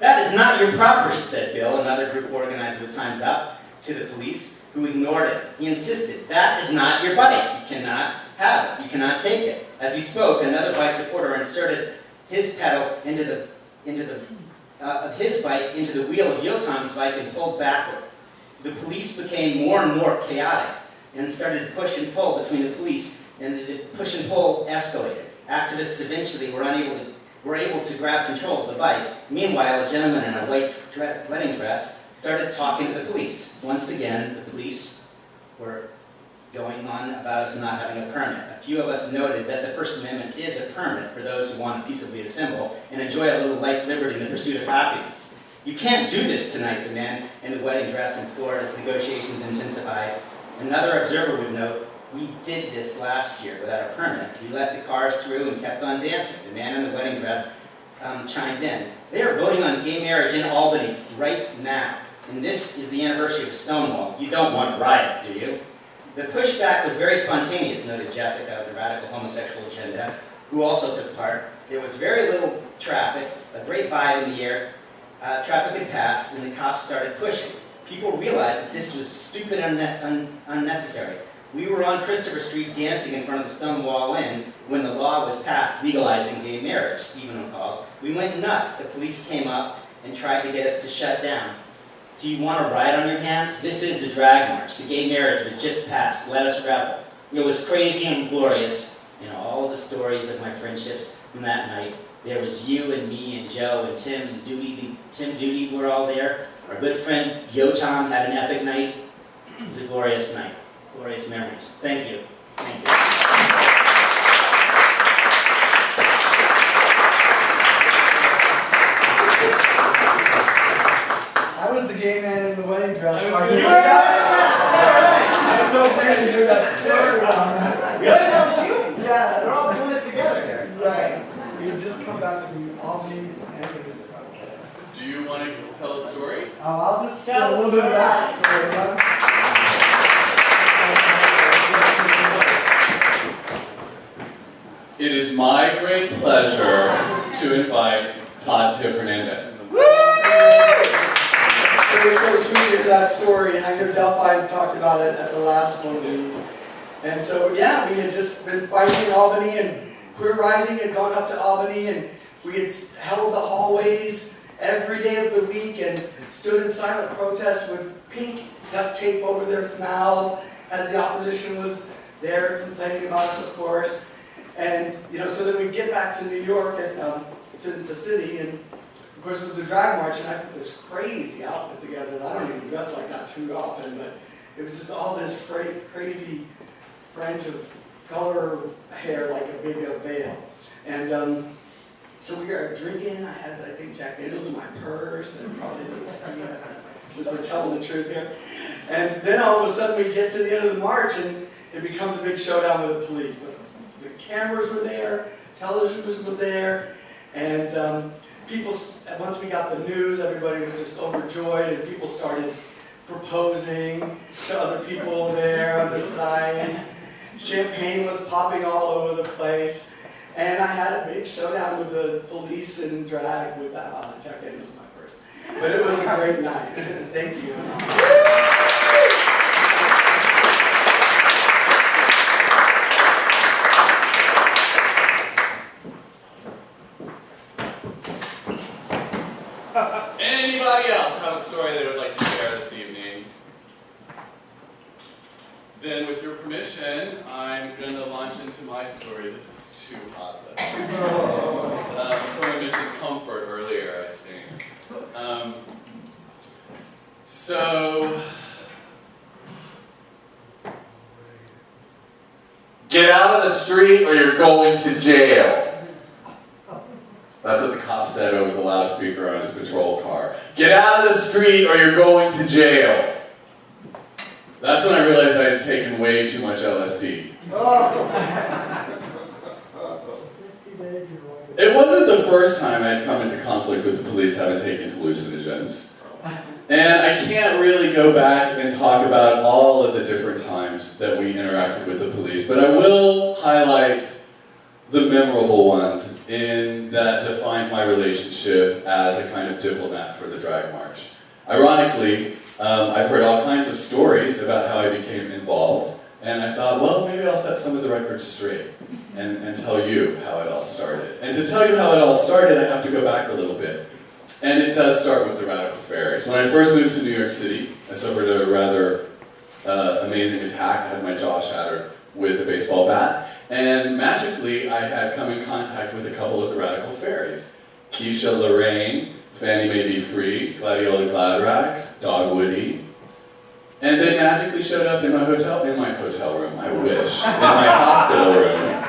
"That is not your property," said Bill, another group organizer with Time's Up, to the police, who ignored it. He insisted, "That is not your bike. You cannot have it. You cannot take it." As he spoke, another bike supporter inserted his pedal into his bike into the wheel of Yotam's bike and pulled backward. The police became more and more chaotic and started to push and pull between the police, and the push and pull escalated. Activists eventually were able to grab control of the bike. Meanwhile, a gentleman in a white wedding dress started talking to the police. Once again, the police were going on about us not having a permit. A few of us noted that the First Amendment is a permit for those who want to peaceably assemble and enjoy a little life, liberty, and the pursuit of happiness. "You can't do this tonight," the man in the wedding dress implored as negotiations intensified. Another observer would note, "We did this last year without a permit. We let the cars through and kept on dancing." The man in the wedding dress chimed in. "They are voting on gay marriage in Albany right now. And this is the anniversary of Stonewall. You don't want a riot, do you?" The pushback was very spontaneous, noted Jessica of the Radical Homosexual Agenda, who also took part. There was very little traffic, a great vibe in the air. Traffic had passed, and the cops started pushing. People realized that this was stupid and unnecessary. We were on Christopher Street dancing in front of the Stonewall Inn when the law was passed legalizing gay marriage, Stephen recalled. "We went nuts. The police came up and tried to get us to shut down. Do you want a riot on your hands? This is the drag march. The gay marriage was just passed. Let us revel." It was crazy and glorious. In all the stories of my friendships from that night, there was you and me and Joe and Tim and Duty. Tim Duty were all there. Our good friend Yotam had an epic night. It was a glorious night. Glorious memories. Thank you. Thank you. I was the gay man in the wedding dress. It's so weird to hear that story around that. Really? That was you? Yeah. We're all doing it together here. Right. We had just come back from Albany and Do you want to tell a story? I'll just tell a little bit of that story. It is my great pleasure to invite Todd Fernandez. So it was so sweet to hear that story, and I know Delphi talked about it at the last one of these. And so, yeah, we had just been fighting in Albany, and Queer Rising had gone up to Albany, and we had held the hallways every day of the week and stood in silent protest with pink duct tape over their mouths as the opposition was there complaining about us, of course. And, so then we'd get back to New York and to the city, and of course it was the drag march, and I put this crazy outfit together. I don't even dress like that too often, but it was just all this crazy fringe of color hair like a big veil. And so we were drinking. I had, I think, Jack Daniels in my purse, and probably, because we're telling the truth here. And then all of a sudden we get to the end of the march, and it becomes a big showdown with the police. But the cameras were there, television was there, and people, once we got the news, everybody was just overjoyed, and people started proposing to other people there on the side. Champagne was popping all over the place, and I had a big showdown with the police and drag with Jack Daniels in my purse. But it was a great night. Thank you. Anybody else have a story they would like to share this evening? Then, with your permission, I'm going to launch into my story. This is too hot. Someone mentioned comfort earlier, I think. So, get out of the street or you're going to jail. That's what the cop said over the loudspeaker on his patrol car. Get out of the street or you're going to jail. That's when I realized I had taken way too much LSD. It wasn't the first time I'd come into conflict with the police having taken hallucinogens. And I can't really go back and talk about all of the different times that we interacted with the police, but I will highlight the memorable ones in that defined my relationship as a kind of diplomat for the drag march. Ironically, I've heard all kinds of stories about how I became involved, and I thought, well, maybe I'll set some of the records straight and tell you how it all started. And to tell you how it all started, I have to go back a little bit. And it does start with the radical fairies. When I first moved to New York City, I suffered a rather amazing attack. I had my jaw shattered with a baseball bat. And magically, I had come in contact with a couple of the radical fairies. Keisha Lorraine, Fanny May Be Free, Gladiola Gladrags, Dog Woody. And they magically showed up in my hotel room, I wish, in my hospital room.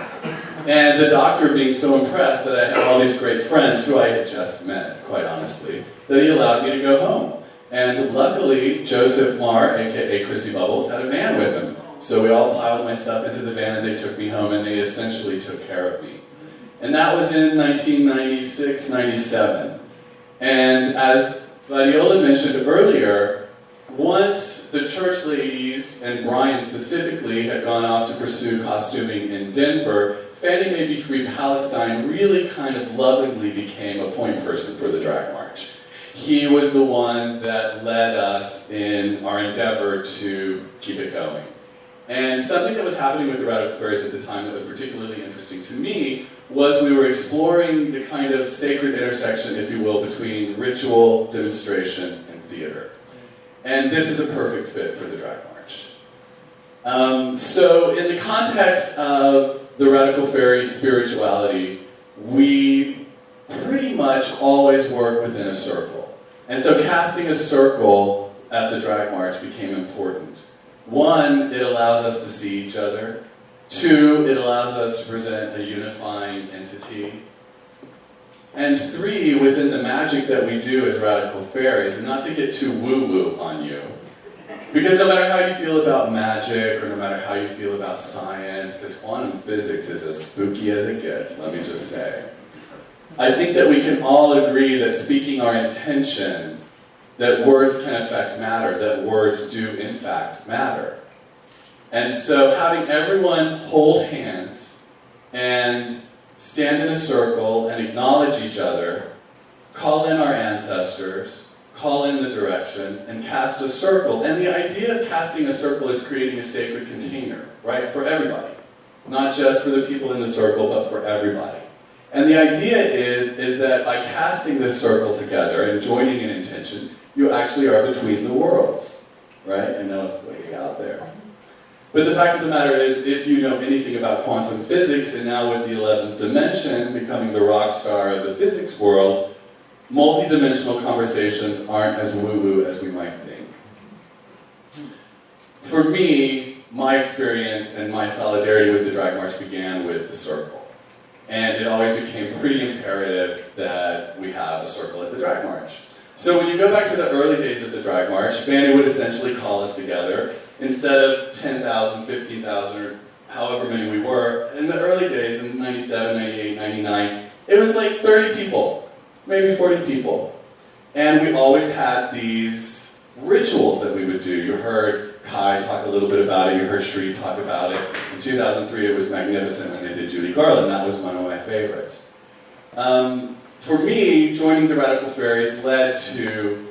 And the doctor being so impressed that I had all these great friends who I had just met, quite honestly, that he allowed me to go home. And luckily, Joseph Marr, aka Chrissy Bubbles, had a van with him. So we all piled my stuff into the van and they took me home and they essentially took care of me. And that was in 1996, 97. And as Gladiola mentioned earlier, once the church ladies, and Brian specifically, had gone off to pursue costuming in Denver, Fanny May Be Free Palestine really kind of lovingly became a point person for the drag march. He was the one that led us in our endeavor to keep it going. And something that was happening with the radical fairies at the time that was particularly interesting to me was we were exploring the kind of sacred intersection, if you will, between ritual, demonstration, and theater. And this is a perfect fit for the drag march. So in the context of the radical fairy spirituality, we pretty much always work within a circle. And so casting a circle at the drag march became important. One, it allows us to see each other. Two, it allows us to present a unifying entity. And three, within the magic that we do as radical fairies, and not to get too woo-woo on you, because no matter how you feel about magic, or no matter how you feel about science, because quantum physics is as spooky as it gets, let me just say, I think that we can all agree that speaking our intention, that words can affect matter, that words do in fact matter. And so having everyone hold hands and stand in a circle and acknowledge each other, call in our ancestors, call in the directions, and cast a circle. And the idea of casting a circle is creating a sacred container, right, for everybody. Not just for the people in the circle, but for everybody. And the idea is that by casting this circle together and joining an intention, you actually are between the worlds, right? I know it's way out there. But the fact of the matter is, if you know anything about quantum physics, and now with the 11th dimension becoming the rock star of the physics world, multi-dimensional conversations aren't as woo-woo as we might think. For me, my experience and my solidarity with the drag march began with the circle. And it always became pretty imperative that we have a circle at the drag march. So when you go back to the early days of the drag march, Fanny would essentially call us together. Instead of 10,000, 15,000, or however many we were, in the early days, in 97, 98, 99, it was like 30 people, maybe 40 people. And we always had these rituals that we would do. You heard Kai talk a little bit about it, you heard Shri talk about it. In 2003, it was magnificent when they did Judy Garland. That was one of my favorites. For me, joining the Radical Fairies led to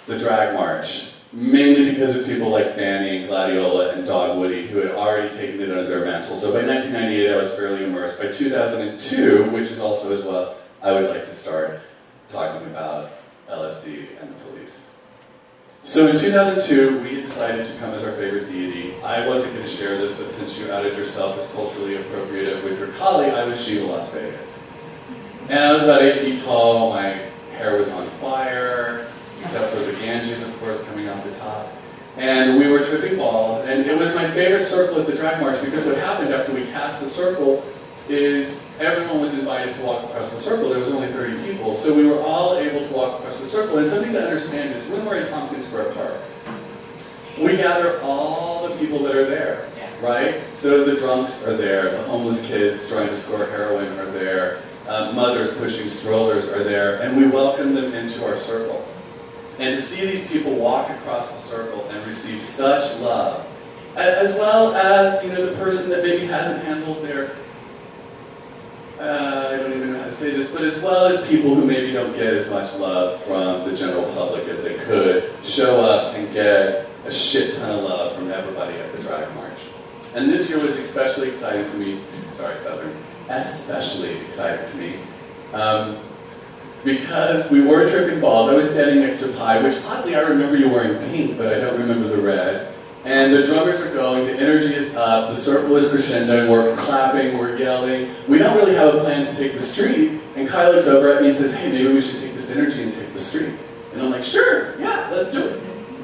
the drag march, mainly because of people like Fanny and Gladiola and Dog Woody, who had already taken it under their mantle. So by 1998, I was fairly immersed. By 2002, which is also as well, I would like to start talking about LSD and the police. So in 2002, we decided to come as our favorite deity. I wasn't going to share this, but since you outed yourself as culturally appropriative with your colleague, I was Shiva Las Vegas. And I was about 8 feet tall, my hair was on fire, except for the Ganges, of course, coming out the top. And we were tripping balls, and it was my favorite circle at the drag march, because what happened after we cast the circle is everyone was invited to walk across the circle. There was only 30 people, so we were all able to walk across the circle. And something to understand is when we're in Tompkins Square Park, we gather all the people that are there, right? So the drunks are there, the homeless kids trying to score heroin are there, mothers pushing strollers are there, and we welcome them into our circle. And to see these people walk across the circle and receive such love, as well as, you know, the person that maybe hasn't handled their, I don't even know how to say this, but as well as people who maybe don't get as much love from the general public as they could, show up and get a shit ton of love from everybody at the Drag March. And this year was especially exciting to me, sorry Southern, especially exciting to me, because we were tripping balls. I was standing next to Pi, which oddly I remember you wearing pink, but I don't remember the red. And the drummers are going, the energy is up, the circle is crescendoing, we're clapping, we're yelling. We don't really have a plan to take the street. And Kai looks over at me and says, hey, maybe we should take this energy and take the street. And I'm like, sure, yeah, let's do it.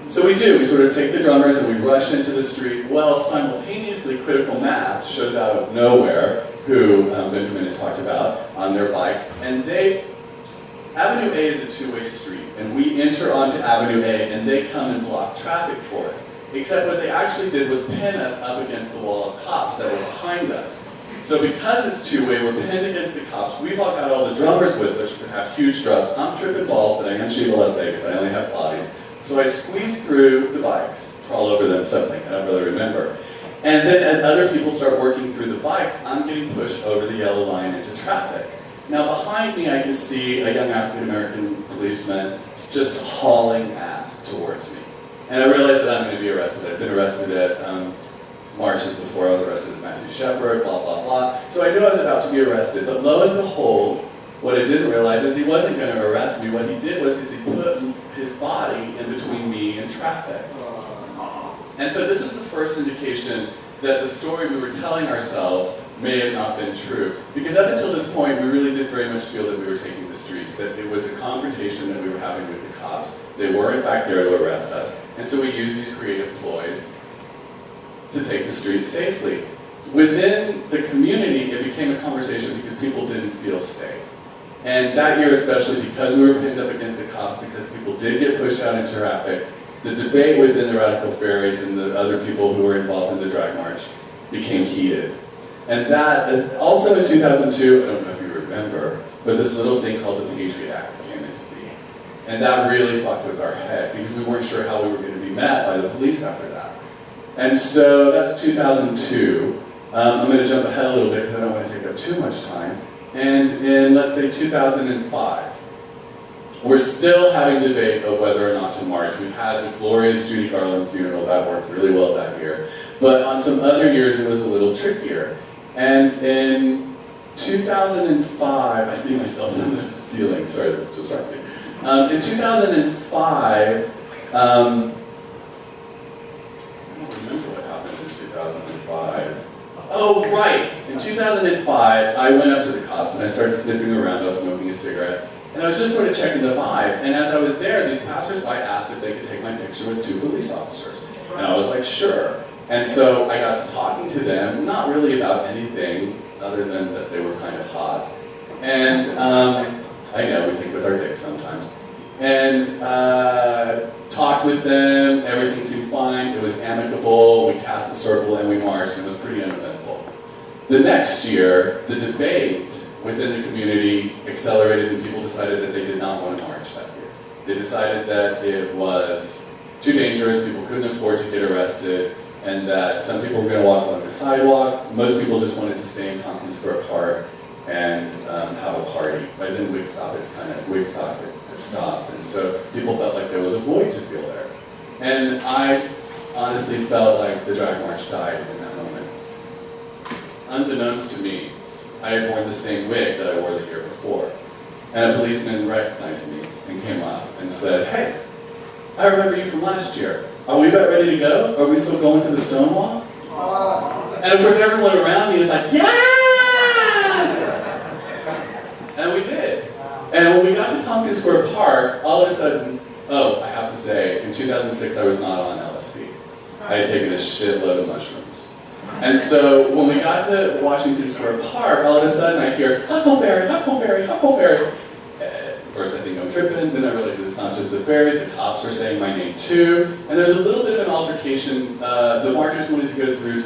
So we do, we sort of take the drummers and we rush into the street. Well, simultaneously, Critical Mass shows out of nowhere, who Benjamin had talked about, on their bikes. And Avenue A is a two-way street, and we enter onto Avenue A, and they come and block traffic for us. Except what they actually did was pin us up against the wall of cops that were behind us. So because it's two-way, we're pinned against the cops. We've all got all the drummers with us, who have huge drums. I'm tripping balls, but I am Shiva Las Vegas. I only have Pilates. So I squeeze through the bikes, crawl over them, something, I don't really remember. And then as other people start working through the bikes, I'm getting pushed over the yellow line into traffic. Now behind me I can see a young African-American policeman just hauling ass towards me. And I realize that I'm going to be arrested. I've been arrested at marches before. I was arrested at Matthew Shepard, blah, blah, blah. So I knew I was about to be arrested, but lo and behold, what I didn't realize is he wasn't going to arrest me. What he did was he put his body in between me and traffic. And so this was the first indication that the story we were telling ourselves may have not been true. Because up until this point, we really did very much feel that we were taking the streets, that it was a confrontation that we were having with the cops. They were in fact there to arrest us. And so we used these creative ploys to take the streets safely. Within the community, it became a conversation because people didn't feel safe. And that year especially, because we were pinned up against the cops, because people did get pushed out in traffic, the debate within the Radical Fairies and the other people who were involved in the Drag March became heated. And that is also in 2002, I don't know if you remember, but this little thing called the Patriot Act came into being. And that really fucked with our head, because we weren't sure how we were going to be met by the police after that. And so that's 2002. I'm going to jump ahead a little bit because I don't want to take up too much time. And in, let's say, 2005, we're still having debate of whether or not to march. We had the glorious Judy Garland funeral, that worked really well that year. But on some other years, it was a little trickier. And in 2005, I see myself on the ceiling, sorry, that's distracting. In 2005, I don't remember what happened in 2005. Oh, right, in 2005, I went up to the cops and I started sniffing around, I was smoking a cigarette. And I was just sort of checking the vibe. And as I was there, these passersby asked if they could take my picture with 2 police officers. And I was like, sure. And so I got talking to them, not really about anything other than that they were kind of hot. And I know, we think with our dicks sometimes. And talked with them, everything seemed fine, it was amicable, we cast the circle and we marched, and it was pretty uneventful. The next year, the debate within the community accelerated and people decided that they did not want to march that year. They decided that it was too dangerous, people couldn't afford to get arrested, and that some people were going to walk along the sidewalk. Most people just wanted to stay in Tompkins Square Park and have a party. By then Wigstock had stopped, and so people felt like there was a void to fill there. And I honestly felt like the Drag March died in that moment. Unbeknownst to me, I had worn the same wig that I wore the year before. And a policeman recognized me and came up and said, hey, I remember you from last year. Are we about ready to go? Are we still going to the Stonewall? And of course everyone around me is like, yes! And we did. And when we got to Tompkins Square Park, all of a sudden, oh, I have to say, in 2006 I was not on LSD. I had taken a shitload of mushrooms. And so when we got to Washington Square Park, all of a sudden I hear, Huckleberry, Huckleberry, Huckleberry. First I think I'm tripping, then I realize it's not not just the fairies, the cops were saying my name too. And there was a little bit of an altercation. The marchers wanted to go through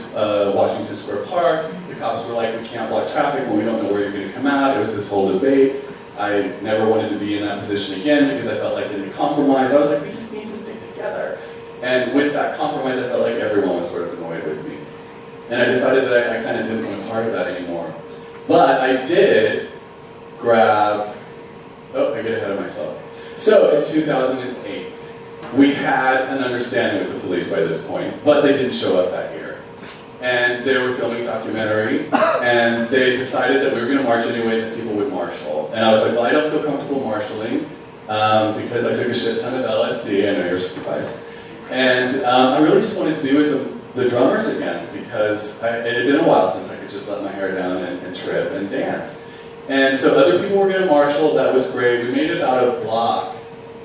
Washington Square Park. The cops were like, we can't block traffic when we don't know where you're going to come out. It was this whole debate. I never wanted to be in that position again because I felt like in the compromise, I was like, we just need to stick together. And with that compromise, I felt like everyone was sort of annoyed with me. And I decided that I kind of didn't want part of that anymore. But I did grab, oh, I get ahead of myself. So in 2008, we had an understanding with the police by this point, but they didn't show up that year. And they were filming a documentary, and they decided that we were going to march anyway, that people would marshal. And I was like, well, I don't feel comfortable marshaling because I took a shit ton of LSD, I know you're surprised. And I really just wanted to be with the drummers again because it had been a while since I could just let my hair down and trip and dance. And so other people were going to marshal, that was great. We made about a block,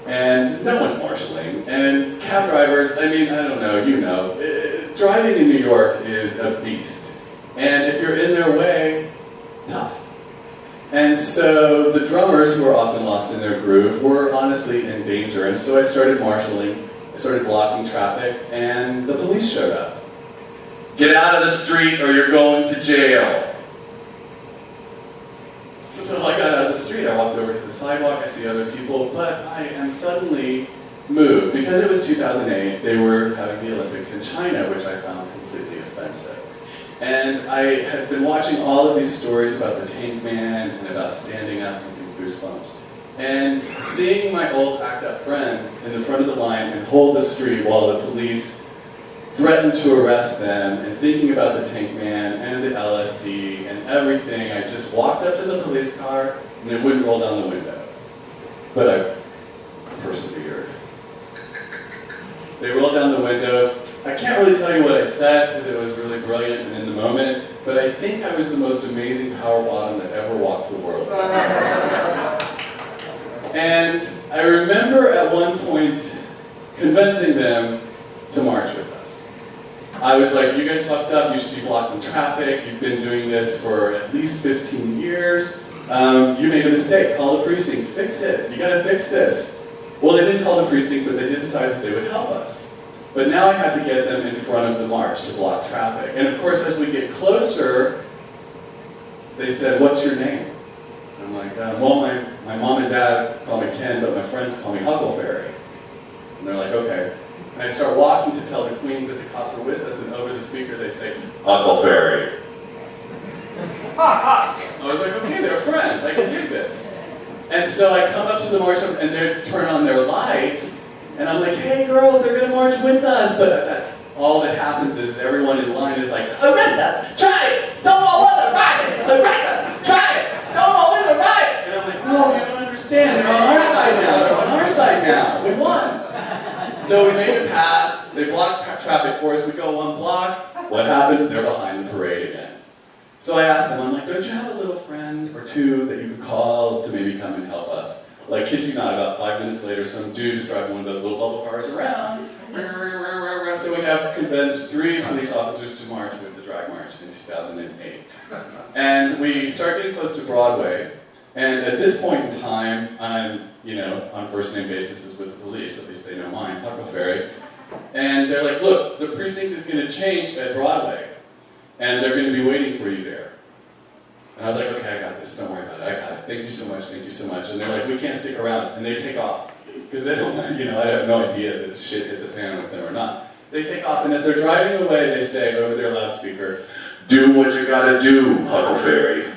and no one's marshaling. And cab drivers, I mean, I don't know, you know, driving in New York is a beast. And if you're in their way, tough. And so the drummers, who are often lost in their groove, were honestly in danger. And so I started marshaling, I started blocking traffic, and the police showed up. Get out of the street or you're going to jail. So I got out of the street, I walked over to the sidewalk, I see other people, but I am suddenly moved. Because it was 2008, they were having the Olympics in China, which I found completely offensive. And I had been watching all of these stories about the Tank Man and about standing up and getting goosebumps. And seeing my old act-up friends in the front of the line and hold the street while the police threatened to arrest them, and thinking about the Tank Man and the LSD and everything, I just walked up to the police car and it wouldn't roll down the window. But I persevered. They rolled down the window. I can't really tell you what I said because it was really brilliant and in the moment, but I think I was the most amazing power bottom that ever walked the world. And I remember at one point convincing them to march with us. I was like, you guys fucked up, you should be blocking traffic, you've been doing this for at least 15 years, you made a mistake, call the precinct, fix it, you gotta fix this. Well, they didn't call the precinct, but they did decide that they would help us. But now I had to get them in front of the march to block traffic. And of course, as we get closer, they said, what's your name? I'm like, well, my mom and dad call me Ken, but my friends call me Huckleberry. And they're like, okay. And I start walking to tell the queens that the cops are with us, and over the speaker they say, Huckleberry. I was like, okay, they're friends, I can do this. And so I come up to the march, and they turn on their lights, and I'm like, hey girls, they're gonna march with us. But all that happens is everyone in line is like, arrest us, try it, Stonewall was a riot, arrest us, try it, Stonewall is a riot. And I'm like, no, you don't understand, they're on our side now, they're on our side now, we won. So we made a path, they blocked traffic for us, we go one block, what happens? They're behind the parade again. So I asked them, I'm like, don't you have a little friend or two that you could call to maybe come and help us? Like, kid you not, about 5 minutes later, some dude is driving one of those little bubble cars around. So we have convinced 3 police officers to march with the drag march in 2008. And we start getting close to Broadway, and at this point in time, I'm, on first name basis with the police, at least they know mine, Huckleberry. And they're like, look, the precinct is going to change at Broadway, and they're going to be waiting for you there. And I was like, okay, I got this, don't worry about it, I got it. Thank you so much. And they're like, we can't stick around, and they take off. Because they don't, I have no idea if shit hit the fan with them or not. They take off, and as they're driving away, they say over their loudspeaker, do what you gotta do, Huckleberry.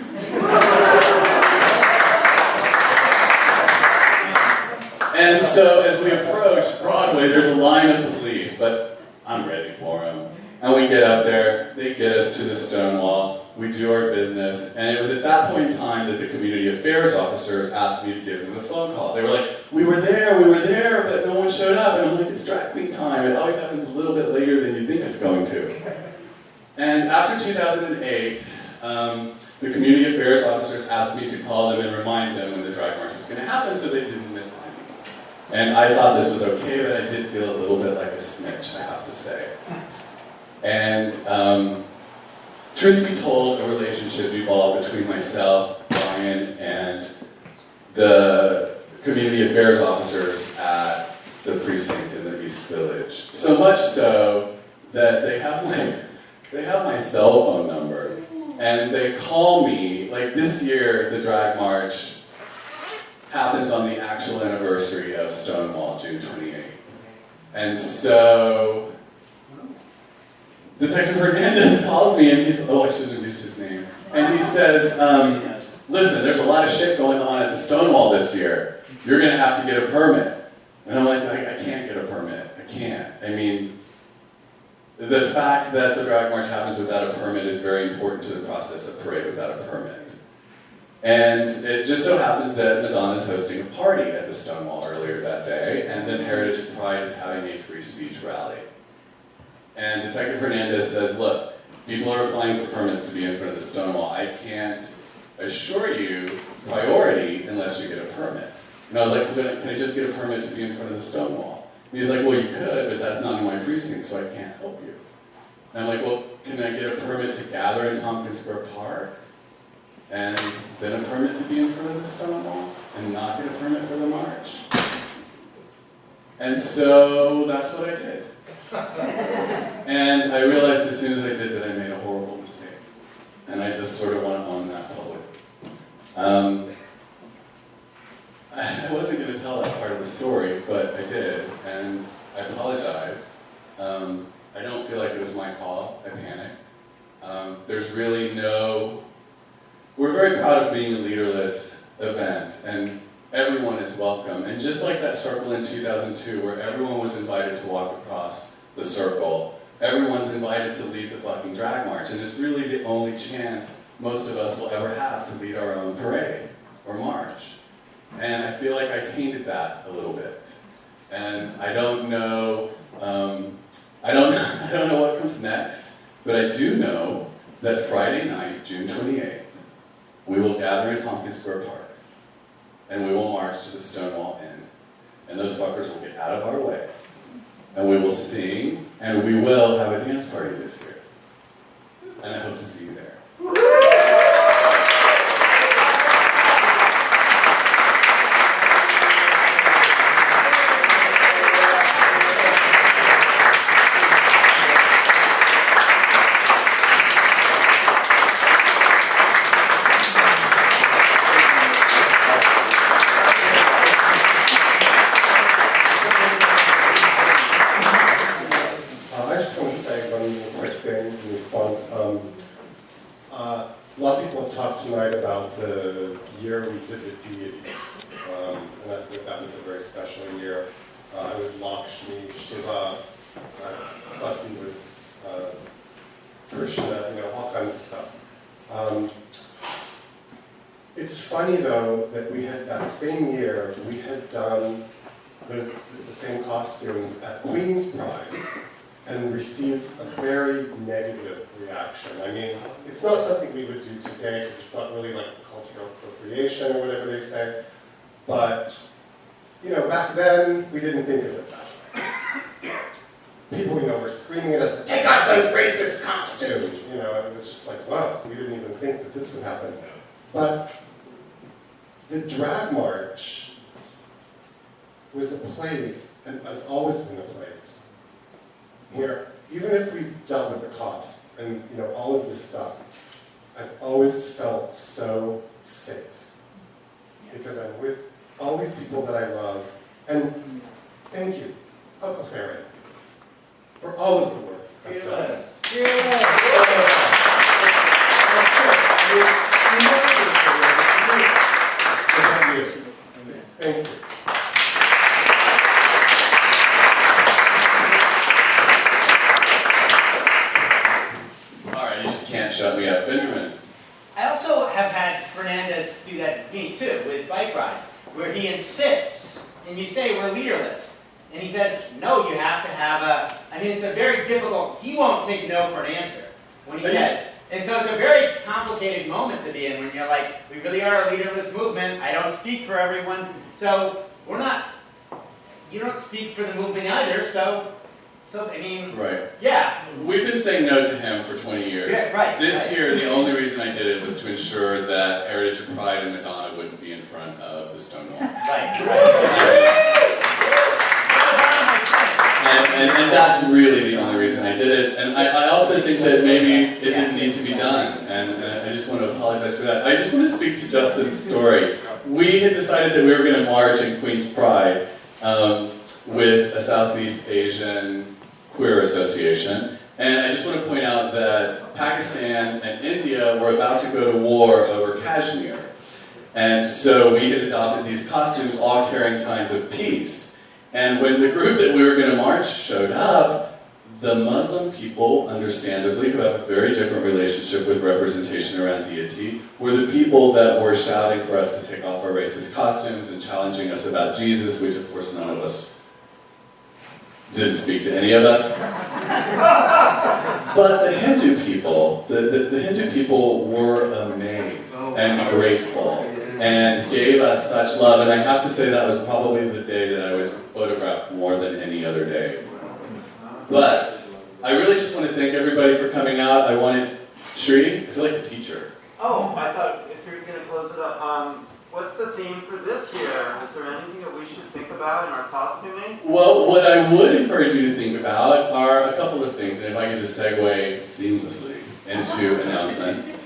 And so as we approach Broadway, there's a line of police, but I'm ready for them. And we get up there, they get us to the Stonewall, we do our business, and it was at that point in time that the community affairs officers asked me to give them a phone call. They were like, we were there, but no one showed up. And I'm like, it's drag queen time. It always happens a little bit later than you think it's going to. And after 2008, the community affairs officers asked me to call them and remind them when the drag march was going to happen so they didn't miss it. And I thought this was okay, but I did feel a little bit like a snitch, I have to say. And truth be told, a relationship evolved between myself, Brian, and the community affairs officers at the precinct in the East Village. So much so that they have my cell phone number, and they call me, like this year, the drag march happens on the actual anniversary of Stonewall, June 28th. And so, Detective Hernandez calls me and he's, I shouldn't have used his name. And he says, listen, there's a lot of shit going on at the Stonewall this year. You're gonna have to get a permit. And I'm like, I can't get a permit, I can't. I mean, the fact that the drag march happens without a permit is very important to the process of parade without a permit. And it just so happens that Madonna's hosting a party at the Stonewall earlier that day, and then Heritage and Pride is having a free speech rally. And Detective Hernandez says, look, people are applying for permits to be in front of the Stonewall. I can't assure you priority unless you get a permit. And I was like, well, can I just get a permit to be in front of the Stonewall? And he's like, well, you could, but that's not in my precinct, so I can't help you. And I'm like, well, can I get a permit to gather in Tompkins Square Park? And then a permit to be in front of the Stonewall? And not get a permit for the march? And so that's what I did. And I realized as soon as I did that I made a horrible mistake. And I just sort of want to own that public. I wasn't going to tell that part of the story, but I did, and I apologize. I don't feel like it was my call. I panicked. There's really no... We're very proud of being a leaderless event, and everyone is welcome. And just like that circle in 2002, where everyone was invited to walk across the circle, everyone's invited to lead the fucking drag march, and it's really the only chance most of us will ever have to lead our own parade or march. And I feel like I tainted that a little bit. And I don't know, I don't know what comes next, but I do know that Friday night, June 28th, we will gather in Tompkins Square Park, and we will march to the Stonewall Inn, and those fuckers will get out of our way, and we will sing, and we will have a dance party this year. And I hope to see you there. A lot of people have talked tonight about the year we did the deities, and I think that was a very special year. I was Lakshmi, Shiva, Basi was Krishna, all kinds of stuff. It's funny though that we had that same year, we had done the same costumes at Queen's Pride, and received a very negative reaction. I mean, it's not something we would do today because it's not really like cultural appropriation or whatever they say. But, back then, we didn't think of it that way. People, were screaming at us, take out those racist costumes! And it was just like, wow, we didn't even think that this would happen. But the drag march was a place, and has always been a place, where even if we dealt with the cops and all of this stuff, I've always felt so safe because I'm with all these people that I love. And thank you, Uncle Ferry, for all of the work I've done. Thank you. Can't shut me up. Benjamin. I also have had Fernandez do that to me too, with bike rides, where he insists, and you say we're leaderless, and he says, no, you have to have it's a very difficult, he won't take no for an answer when he says. And so it's a very complicated moment to be in when you're like, we really are a leaderless movement, I don't speak for everyone, so you don't speak for the movement either, so right. Yeah. We've been saying no to him for 20 years. Yeah, right. This year, the only reason I did it was to ensure that Heritage and Pride and Madonna wouldn't be in front of the Stonewall. Right. that's really the only reason I did it. And I also think that maybe it didn't need to be done, and I just want to apologize for that. I just want to speak to Justin's story. We had decided that we were going to march in Queen's Pride with a Southeast Asian queer association. And I just want to point out that Pakistan and India were about to go to war over Kashmir. And so we had adopted these costumes, all carrying signs of peace. And when the group that we were going to march showed up, the Muslim people, understandably, who have a very different relationship with representation around deity, were the people that were shouting for us to take off our racist costumes and challenging us about Jesus, which of course none of us didn't speak to any of us. But the Hindu people, the Hindu people were amazed and grateful and gave us such love. And I have to say that was probably the day that I was photographed more than any other day. But I really just want to thank everybody for coming out. I wanted, Shri, I feel like a teacher. Oh, I thought if you're going to close it up, what's the theme for this year? Is there anything that we should think about in our costuming? Well, what I would encourage you to think about are a couple of things, and if I could just segue seamlessly into announcements.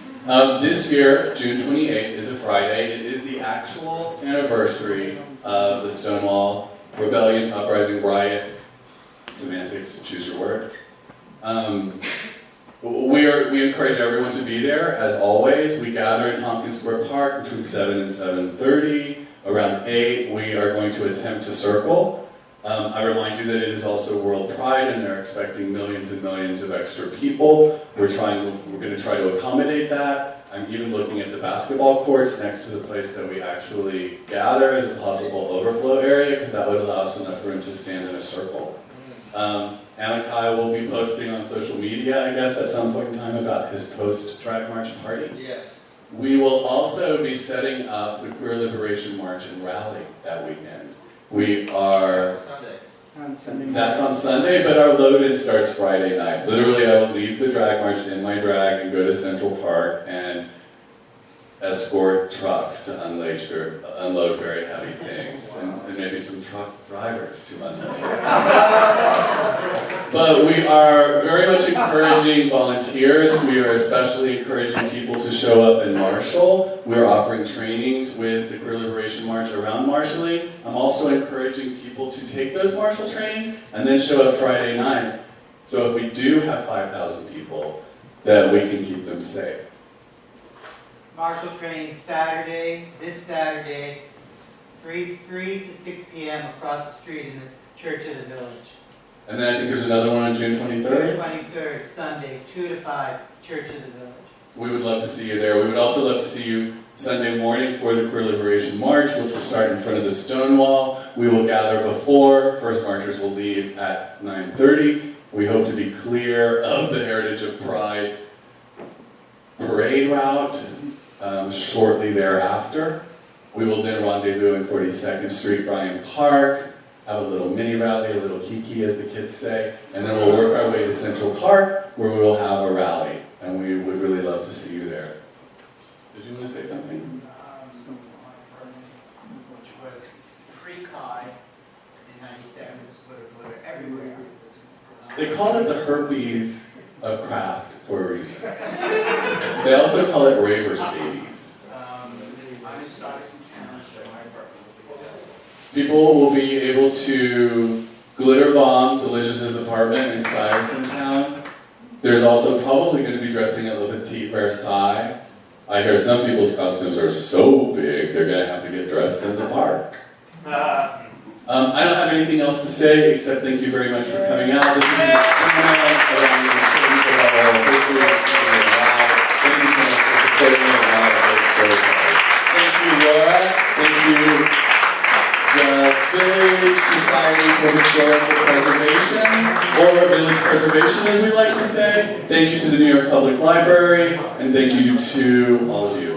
This year, June 28th, is a Friday. It is the actual anniversary of the Stonewall Rebellion, Uprising, Riot, semantics, choose your word. We encourage everyone to be there, as always. We gather in Tompkins Square Park between 7 and 7:30. Around 8, we are going to attempt to circle. I remind you that it is also World Pride, and they're expecting millions and millions of extra people. We're going to try to accommodate that. I'm even looking at the basketball courts next to the place that we actually gather as a possible overflow area, because that would allow us enough room to stand in a circle. Amakai will be posting on social media, I guess, at some point in time about his post-Drag March party. Yes. We will also be setting up the Queer Liberation March and Rally that weekend. We are... Sunday. On Sunday. That's on Sunday, but our load-in starts Friday night. Literally, I will leave the drag march in my drag and go to Central Park and escort trucks to unload very heavy things, and maybe some truck drivers to unload. But we are very much encouraging volunteers. We are especially encouraging people to show up in Marshall. We are offering trainings with the Queer Liberation March around marshalling. I'm also encouraging people to take those Marshall trainings and then show up Friday night. So if we do have 5,000 people, that we can keep them safe. Marshall training Saturday, this Saturday, 3 to 6 p.m. across the street in the Church of the Village. And then I think there's another one on June 23rd. 23rd, Sunday, 2 to 5, Church of the Village. We would love to see you there. We would also love to see you Sunday morning for the Queer Liberation March, which will start in front of the Stonewall. We will gather before. First marchers will leave at 9:30. We hope to be clear of the Heritage of Pride parade route shortly thereafter. We will then rendezvous in 42nd Street, Bryant Park, have a little mini rally, a little kiki as the kids say, and then we'll work our way to Central Park where we will have a rally, and we would really love to see you there. Did you want to say something? Which was pre-Kai in 97, it's glitter everywhere. They call it the herpes of craft for a reason. They also call it raver scabies. People will be able to glitter bomb Delicious's apartment in Stuyvesant Town. There's also probably going to be dressing at Le Petit Versailles. I hear some people's costumes are so big they're going to have to get dressed in the park. I don't have anything else to say except thank you very much for coming out. This is an experiment around the importance of our history and thank you so much for supporting me and our storytelling. Thank you, Laura. Thank you, the Village Society for Historical Preservation, or Village Preservation as we like to say. Thank you to the New York Public Library, and thank you to all of you.